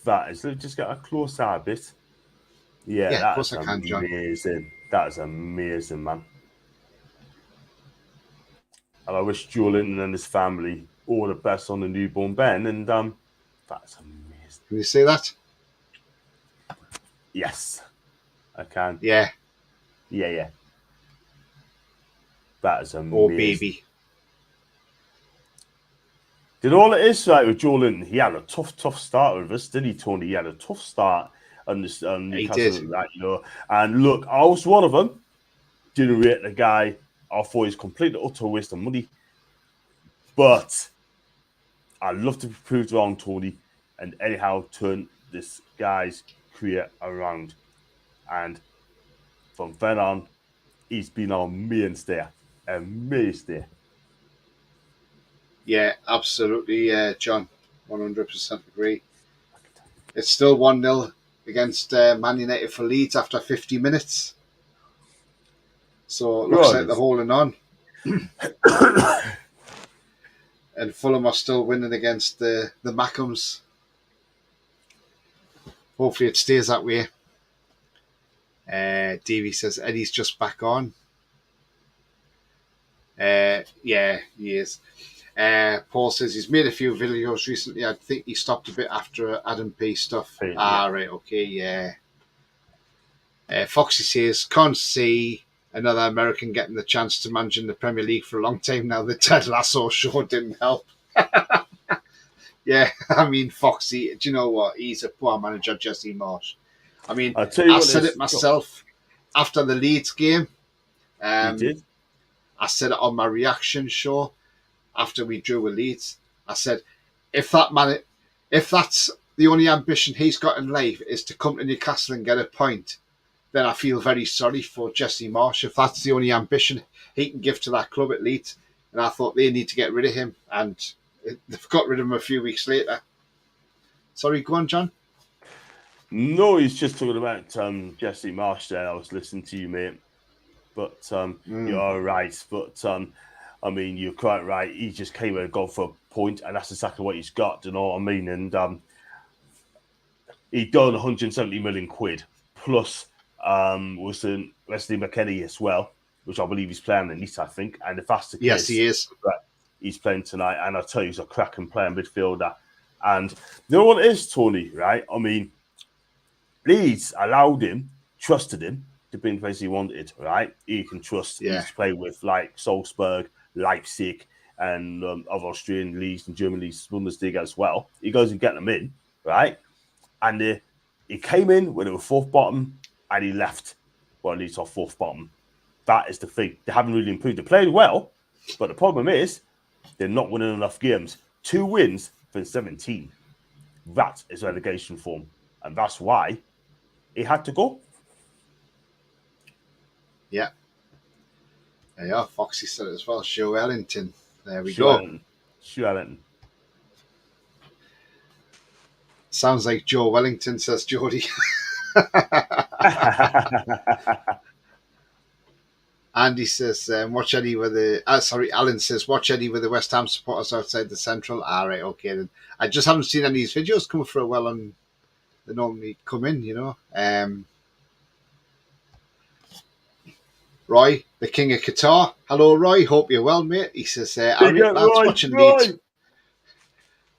Let's just get a close eye bit. Yeah, of course that's I can, John. amazing. That is amazing, man. And I wish Joelinton and his family all the best on the newborn Ben. And that's amazing. Can you see that? Yes, I can. Yeah. Yeah. That is amazing. Oh, baby. Did all it is right with Joelinton? He had a tough start with us, didn't he, Tony? He had a tough start on this. He did. Right, And look, I was one of them. Didn't rate the guy. I thought he's complete utter waste of money. But I'd love to be proved wrong, Tony, and anyhow turn this guy's career around. And from then on, he's been our mainstay. A mainstay. Yeah, absolutely, John. 100% agree. It's still 1-0 against Man United for Leeds after 50 minutes. So it looks like they're holding on. And Fulham are still winning against the Mackhams. Hopefully it stays that way. Davey says Eddie's just back on. Yeah, he is. Paul says he's made a few videos recently. I think he stopped a bit after Adam P stuff. Yeah. Right, okay, yeah. Foxy says, can't see another American getting the chance to manage in the Premier League for a long time now. The Ted Lasso show didn't help. Yeah, I mean, Foxy, do you know what? He's a poor manager, Jesse Marsh. I mean, I said it myself after the Leeds game. You did? I said it on my reaction show after we drew with Leeds. I said, if that's the only ambition he's got in life is to come to Newcastle and get a point, then I feel very sorry for Jesse Marsh. If that's the only ambition he can give to that club at Leeds, and I thought they need to get rid of him, and they've got rid of him a few weeks later. Sorry, go on, John. No, he's just talking about Jesse Marsh there. I was listening to you, mate. But you're right. But I mean, you're quite right. He just came and gone for a point, and that's exactly what he's got. Do you know what I mean? And he done 170 million quid plus Wesley McKennie as well, which I believe he's playing in Nice, I think. And if that's the case, yes, he is. He's playing tonight, and I tell you, he's a cracking player midfielder. And you know what it is, Tony? Right? I mean, Leeds allowed him, trusted him to be in the place he wanted. Right? He can trust. Yeah. He's played with like Salzburg, Leipzig, and other Austrian leagues and German leagues, Bundesliga as well. He goes and get them in, right? And he came in when they were fourth bottom, and he left. Well, Leeds are fourth bottom. That is the thing. They haven't really improved. They played well, but the problem is they're not winning enough games. 2 wins from 17. That is relegation form, and that's why he had to go. Yeah. There you are. Foxy said it as well. Joelinton. There we go. Joelinton. Sounds like Joe Wellington, says Jody. Andy says, watch Eddie with the... Alan says, watch Eddie with the West Ham supporters outside the Central. All right, okay. Then. I just haven't seen any of these videos come through well, and they normally come in, you know. Roy, the King of Qatar. Hello, Roy. Hope you're well, mate. He says,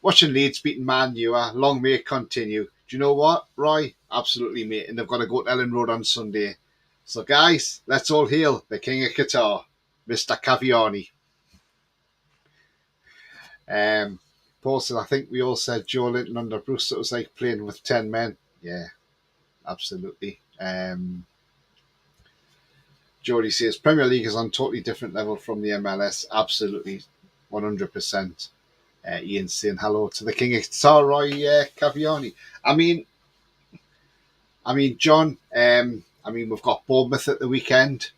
watching Leeds beating Man U. Long may it continue. Do you know what, Roy? Absolutely, mate. And they've got to go to Ellen Road on Sunday. So, guys, let's all hail the King of Qatar, Mr. Caviani. Paul said, I think we all said Joe Linton under Bruce, it was like playing with 10 men. Yeah, absolutely. Jody says, Premier League is on a totally different level from the MLS. Absolutely, 100%. Ian saying hello to the King of Qatar, Roy Caviani. I mean, John, we've got Bournemouth at the weekend.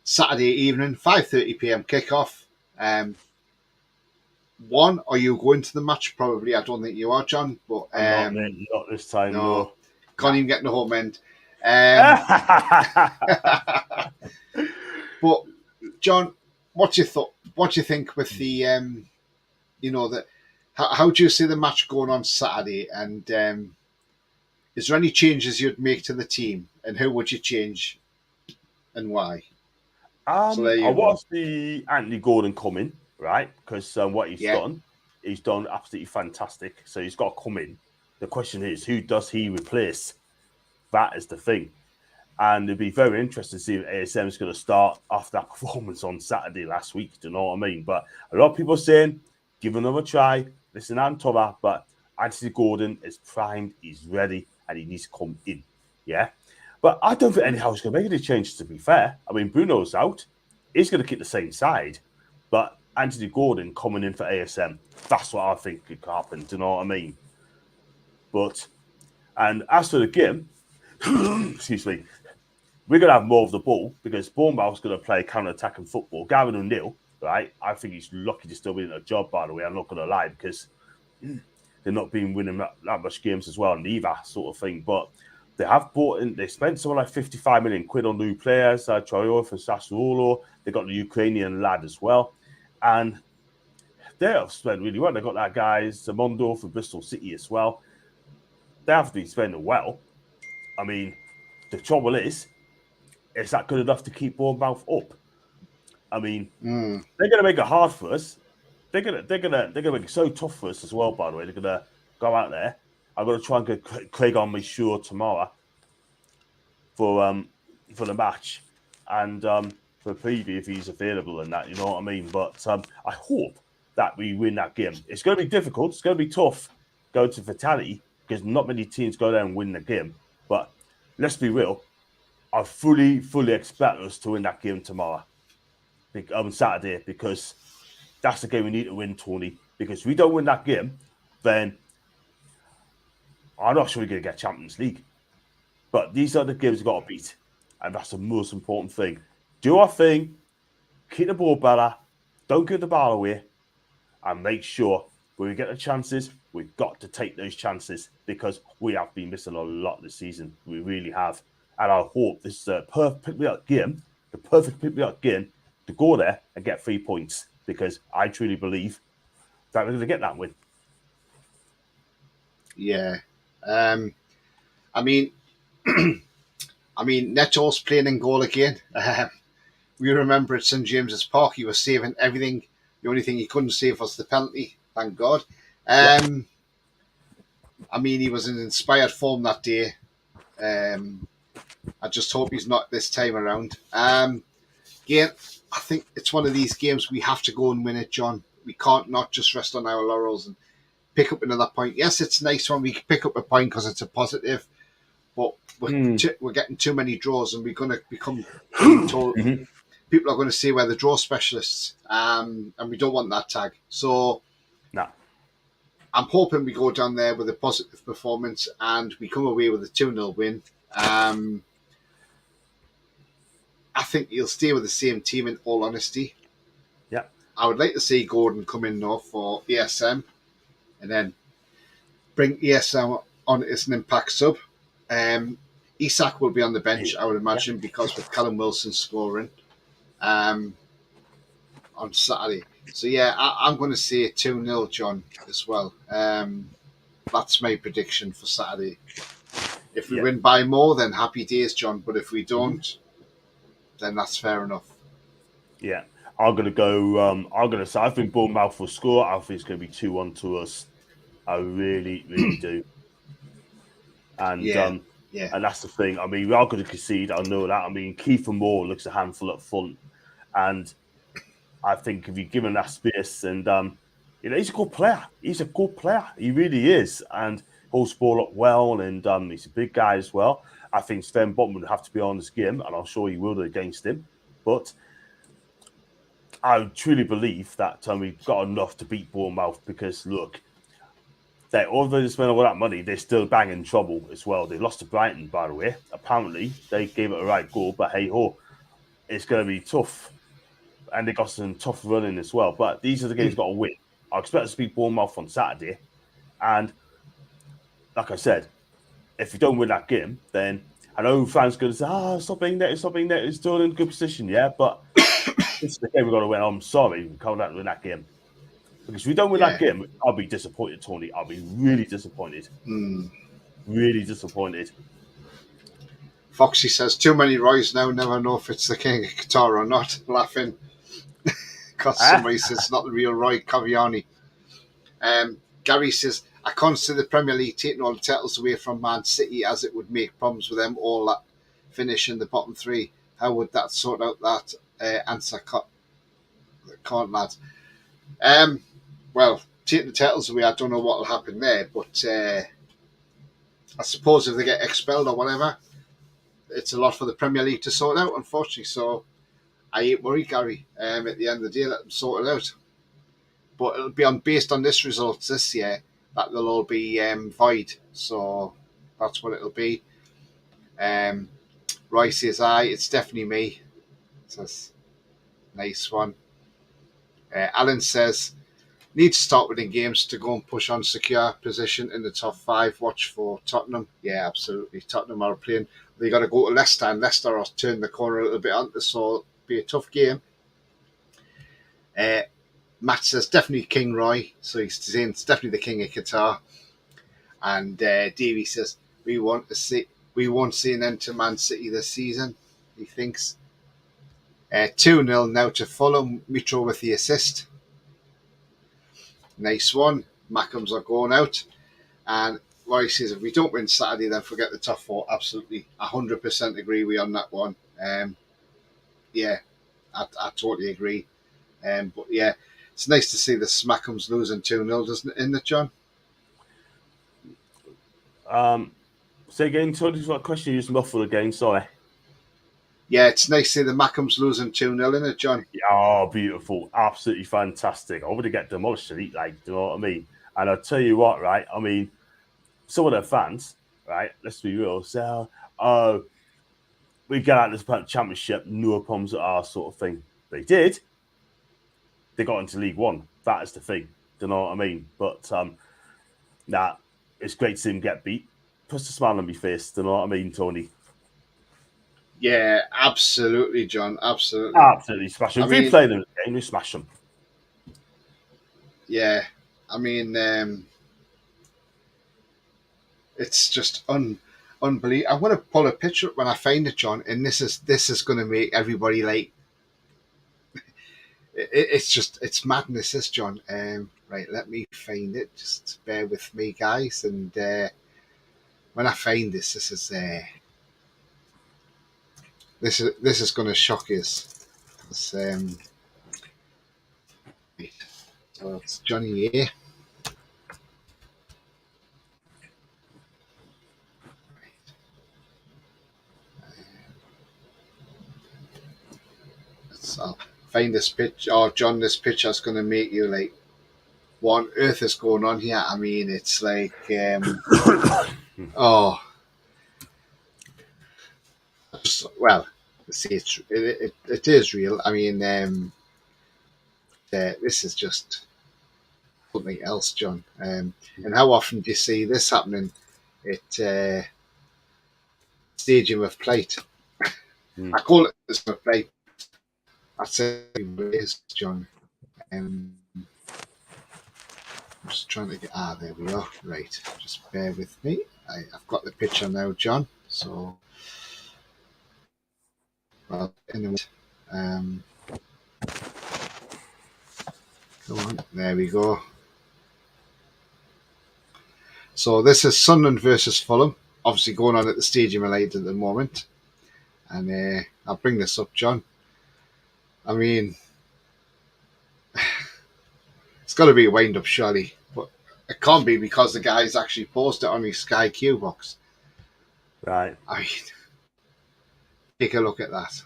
Saturday evening, 5:30 p.m. kickoff. One, are you going to the match? Probably. I don't think you are, John. But not this time. No. Can't even get in the home end. But John, what do you think with the how do you see the match going on Saturday? And is there any changes you'd make to the team, and who would you change and why? I watched the Anthony Gordon coming, right? Because what he's done absolutely fantastic. So he's got to come in. The question is, who does he replace? That is the thing. And it'd be very interesting to see if ASM is going to start after that performance on Saturday last week. Do you know what I mean? But a lot of people are saying, give another try. Listen, Antova, but Anthony Gordon is primed, he's ready, and he needs to come in. Yeah? But I don't think anyhow he's going to make any changes, to be fair. I mean, Bruno's out. He's going to keep the same side. But Anthony Gordon coming in for ASM, that's what I think could happen. Do you know what I mean? And as for the game, excuse me, we're going to have more of the ball because Bournemouth's going to play counter-attacking football. Gavin O'Neill, right? I think he's lucky to still be in a job, by the way. I'm not going to lie, because they're not been winning that much games as well, neither sort of thing. But they have bought in, they spent something like 55 million quid on new players. Traore for Sassuolo. They got the Ukrainian lad as well. And they have spent really well. They got that guy, Zamondo for Bristol City as well. They have been spending well. I mean, the trouble is that good enough to keep Bournemouth up? I mean, they're going to make it hard for us. They're going to make it so tough for us as well. By the way, they're going to go out there. I'm going to try and get Craig on me sure tomorrow for the match and for preview if he's available and that. You know what I mean? But I hope that we win that game. It's going to be difficult. It's going to be tough going to fatality because not many teams go there and win the game. But let's be real. I fully expect us to win that game tomorrow, on Saturday, because that's the game we need to win, Tony. Because if we don't win that game, then I'm not sure we're going to get Champions League. But these are the games we've got to beat. And that's the most important thing. Do our thing, keep the ball better, don't give the ball away, and make sure when we get the chances, we've got to take those chances because we have been missing a lot this season. We really have. And I hope this is the perfect pick-me-up game to go there and get 3 points because I truly believe that we're going to get that win. Yeah. I mean, Neto's playing in goal again. We remember at St James's Park, he was saving everything. The only thing he couldn't save was the penalty. Thank God. I mean, he was in inspired form that day. I just hope he's not this time around. Again, I think it's one of these games we have to go and win it, John. We can't not just rest on our laurels and pick up another point. Yes, it's nice when we pick up a point because it's a positive, but we're getting too many draws and we're going to become told. People are going to say we're the draw specialists, and we don't want that tag. So, no. I'm hoping we go down there with a positive performance and we come away with a 2-0 win. I think he'll stay with the same team, in all honesty. Yeah. I would like to see Gordon come in now for ASM, and then bring ESM on as an impact sub. Isak will be on the bench, I would imagine, because with Callum Wilson scoring on Saturday. So, yeah, I'm going to say 2-0, John, as well. That's my prediction for Saturday. If we win by more, then happy days, John. But if we don't, then that's fair enough. Yeah. I'm going to go. I'm going to say I think Bournemouth will score. I think it's going to be 2-1 to us. I really, really do. And and that's the thing. I mean, we are going to concede. I know that. I mean, Kiefer Moore looks a handful up front, and I think if you give him that space, and he's a good player. He's a good player. He really is, and holds ball up well, and he's a big guy as well. I think Sven Botman would have to be on this game, and I'm sure he will against him. But I truly believe that we've got enough to beat Bournemouth because, look, although they spent all that money, they're still banging trouble as well. They lost to Brighton, by the way. Apparently, they gave it a right goal, but hey-ho, it's going to be tough. And they got some tough running as well. But these are the games got to win. I expect us to beat Bournemouth on Saturday. And like I said, if you don't win that game, then I know fans are going to say, stop being there, it's still in good position, yeah? But this is the game we've got to win. I'm sorry, we can't win that game. Because if we don't win that game, I'll be disappointed, Tony. I'll be really disappointed. Really disappointed. Foxy says, too many Roys now, never know if it's the King of Qatar or not. Laughing. Because somebody says it's not the real Roy Caviani. Gary says, I can't see the Premier League taking all the titles away from Man City as it would make problems with them all that finish in the bottom three. How would that sort out that answer? Can't, lads. Well, taking the titles away, I don't know what will happen there, but I suppose if they get expelled or whatever, it's a lot for the Premier League to sort out, unfortunately. So I ain't worried, Gary. At the end of the day, let them sort it out. But it'll be based on this results this year that they'll all be void. So that's what it'll be. Roy says, it's definitely me. Says, nice one. Alan says, need to start winning games to go and push on secure position in the top 5. Watch for Tottenham. Yeah, absolutely. Tottenham are playing. They got to go to Leicester, and Leicester are turning the corner a little bit on this, so it'll be a tough game. Matt says definitely King Roy, so he's saying it's definitely the King of Qatar. And Davey says we won't see an end to Man City this season. He thinks 2-0 now to Fulham. Mitro with the assist. Nice one. Mackems are going out. And Roy says, if we don't win Saturday, then forget the top 4. Absolutely. 100% agree we on that one. Yeah, I totally agree. But yeah, it's nice to see the Smackems losing 2-0, doesn't it, isn't it, John? Say again, Tony, what question you just muffled again, sorry. Yeah, it's nice to see the Mackems losing 2-0, isn't it, John? Oh, beautiful. Absolutely fantastic. I would have get demolished to eat, like, do you know what I mean? And I'll tell you what, right? I mean, some of their fans, right? Let's be real. So, we get out of this championship, no problems at our sort of thing. They did. They got into League One. That is the thing. Do you know what I mean? But, it's great to see them get beat. Puts a smile on my face. Do you know what I mean, Tony? Yeah, absolutely, John. Absolutely. Absolutely smash them. If we play them again, we smash them. Yeah. I mean, it's just unbelievable. I'm going to pull a picture up when I find it, John, and this is going to make everybody like. It's madness, this, John. Right, let me find it. Just bear with me, guys, and when I find this is going to shock us. So it's Johnny here. I'll find this picture. Oh, John, this picture's going to make you like, what on earth is going on here? I mean, it's like, well, see, it is real. I mean, this is just, something else, John. And how often do you see this happening at Stadium of Plate? I call it the Stadium of Plate. That's it is, John. I'm just trying to get... there we are. Right, just bear with me. I've got the picture now, John. So, well, anyway, come on, there we go. So this is Sunderland versus Fulham, obviously going on at the Stadium of Light at the moment. And I'll bring this up, John. I mean, it's got to be a wind-up, surely. But it can't be because the guy's actually posted it on his Sky Q box. Right. I mean, take a look at that.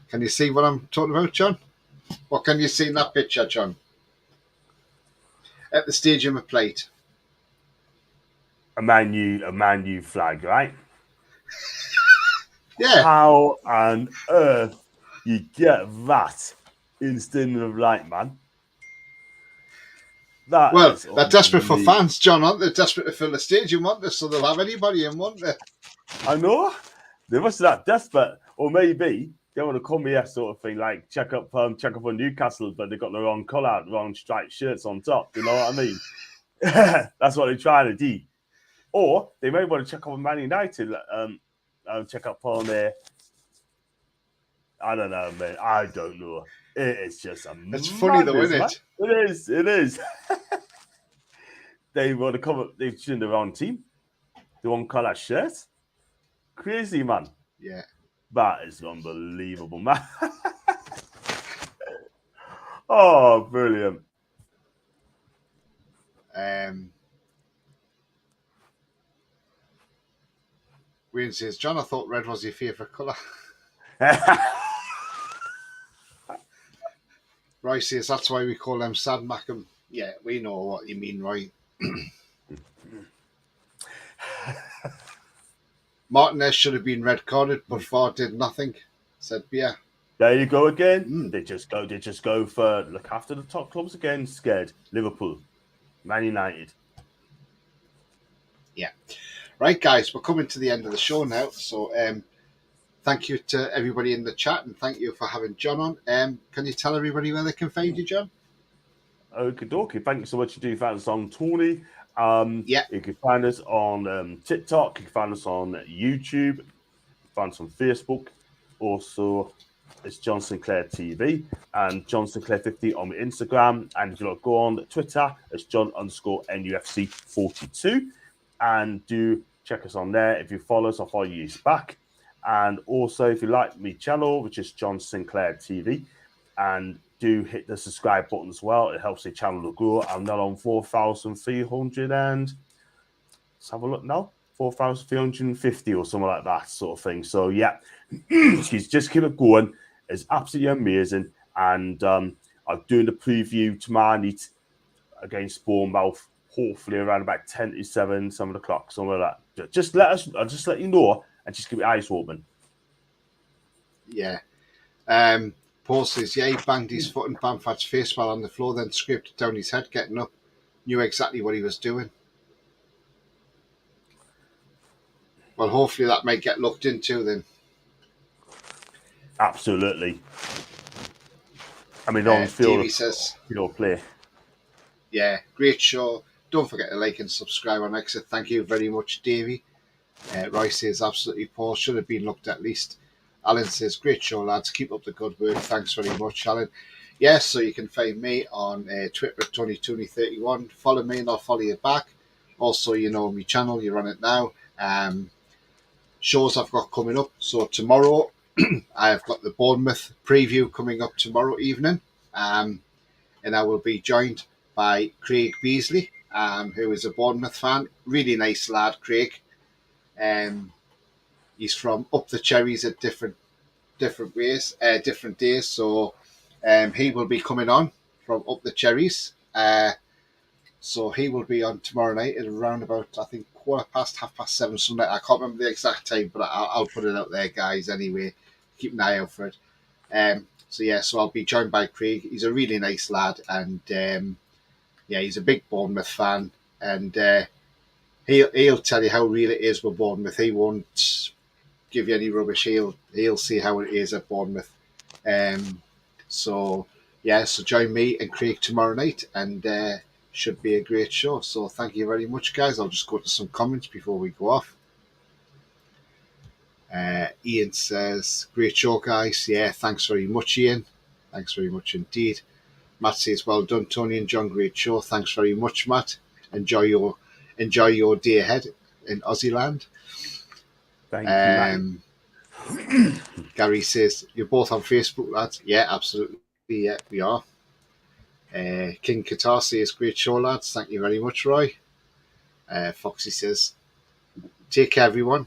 Can you see what I'm talking about, John? What can you see in that picture, John? At the Stadium of Plate. A Man U flag, right? Yeah. How on earth you get that in Stadium of Light, man? Well, they're desperate for fans, John, aren't they? Desperate to fill the stadium, aren't they? So they'll have anybody in, won't they? I know. They must be that desperate. Or maybe they want to come here sort of thing, like check up on Newcastle, but they've got the wrong colour, the wrong striped shirts on top. You know what I mean? That's what they're trying to do. Or they may want to check up on Man United, check up on their... I don't know, man. I don't know. It is just a It's funny though, isn't it? It is. They want to come up, they've chosen the wrong team. They won't colour shirt. Crazy, man. Yeah. That is unbelievable, man. Oh, brilliant. Wayne says, John, I thought red was your favourite colour. Roy says, that's why we call them Sad Macam. Yeah, we know what you mean, Roy. Martinez should have been red carded, but VAR did nothing, said Bia. There you go again. They just go for look after the top clubs again. Scared. Liverpool, Man United. Yeah. Right, guys, we're coming to the end of the show now. So thank you to everybody in the chat, and thank you for having John on. Can you tell everybody where they can find you, John? Okie dokie. Thank you so much. You do find us on Tony. Yeah. You can find us on TikTok. You can find us on YouTube. You can find us on Facebook. Also, it's John Sinclair TV and John Sinclair 50 on Instagram. And if you go on Twitter, it's John_NUFC42. And do check us on there. If you follow us, I'll follow you back. And also, if you like my channel, which is John Sinclair TV, and do hit the subscribe button as well. It helps the channel to grow. I'm now on 4,300 and let's have a look now. 4,350 or something like that sort of thing. So yeah, just keep it going. It's absolutely amazing. And I'm doing the preview tomorrow night against Bournemouth, hopefully around about 10 to 7 o'clock, something like that. Just let you know and just keep your eyes open. Yeah. Paul says, yeah, he banged his foot in Bamford's face while on the floor, then scraped it down his head, getting up. Knew exactly what he was doing. Well, hopefully that might get looked into then. Absolutely. I mean, on field, says, play. Yeah, great show. Don't forget to like and subscribe on Exit. Thank you very much, Davey. Roy says, absolutely, Paul. Should have been looked at least. Alan says, great show, lads. Keep up the good work. Thanks very much, Alan. Yes, so you can find me on Twitter at TonyTooney31. Follow me and I'll follow you back. Also, you know, my channel, you're on it now. Shows I've got coming up. So tomorrow, I've got the Bournemouth preview coming up tomorrow evening. And I will be joined by Craig Beasley, who is a Bournemouth fan. Really nice lad, Craig. He's from up the cherries at different days. So he will be coming on from up the cherries. So he will be on tomorrow night at around about, I think, 7:15, something. I can't remember the exact time, but I'll put it out there, guys. Anyway, keep an eye out for it. So I'll be joined by Craig. He's a really nice lad, and he's a big Bournemouth fan, and he'll tell you how real it is with Bournemouth. He won't give you any rubbish. He'll see how it is at Bournemouth. So join me and Craig tomorrow night, and should be a great show. So thank you very much, guys. I'll just go to some comments before we go off. Ian says, great show, guys. Yeah, thanks very much, Ian. Thanks very much indeed. Matt says, well done, Tony and John. Great show. Thanks very much, Matt. Enjoy your day ahead in Aussie land. Thank you, Matt. Gary says, you're both on Facebook, lads. Yeah, absolutely. Yeah, we are. King Qatar says, great show, lads. Thank you very much, Roy. Foxy says, take care, everyone.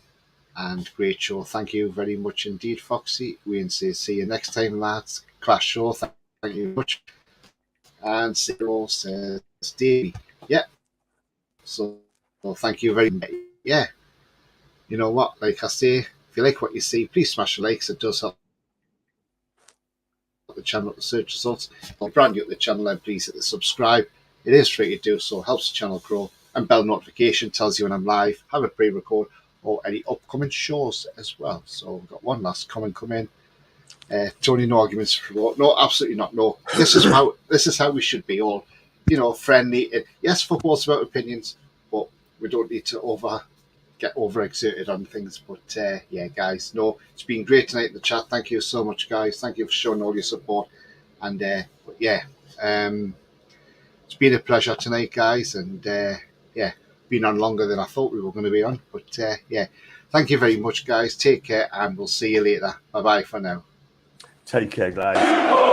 And great show. Thank you very much indeed, Foxy. Wayne says, see you next time, lads. Class show. Thank you very much. And Cyril says, Davey. Yeah. So thank you very much. Yeah. You know what? Like I say, if you like what you see, please smash the likes. It does help the channel at the search results. If you're brand new at the channel, then please hit the subscribe. It is free to do so. Helps the channel grow. And bell notification tells you when I'm live, have a pre-record, or any upcoming shows as well. So we've got one last comment come in. Tony, no arguments for no, absolutely not. No, this is how we should be, all friendly. Yes, football's about opinions, but we don't need to get overexerted on things. But guys, no, it's been great tonight in the chat. Thank you so much, guys. Thank you for showing all your support. And it's been a pleasure tonight, guys. And been on longer than I thought we were going to be on. But thank you very much, guys. Take care, and we'll see you later. Bye bye for now. Take care, guys.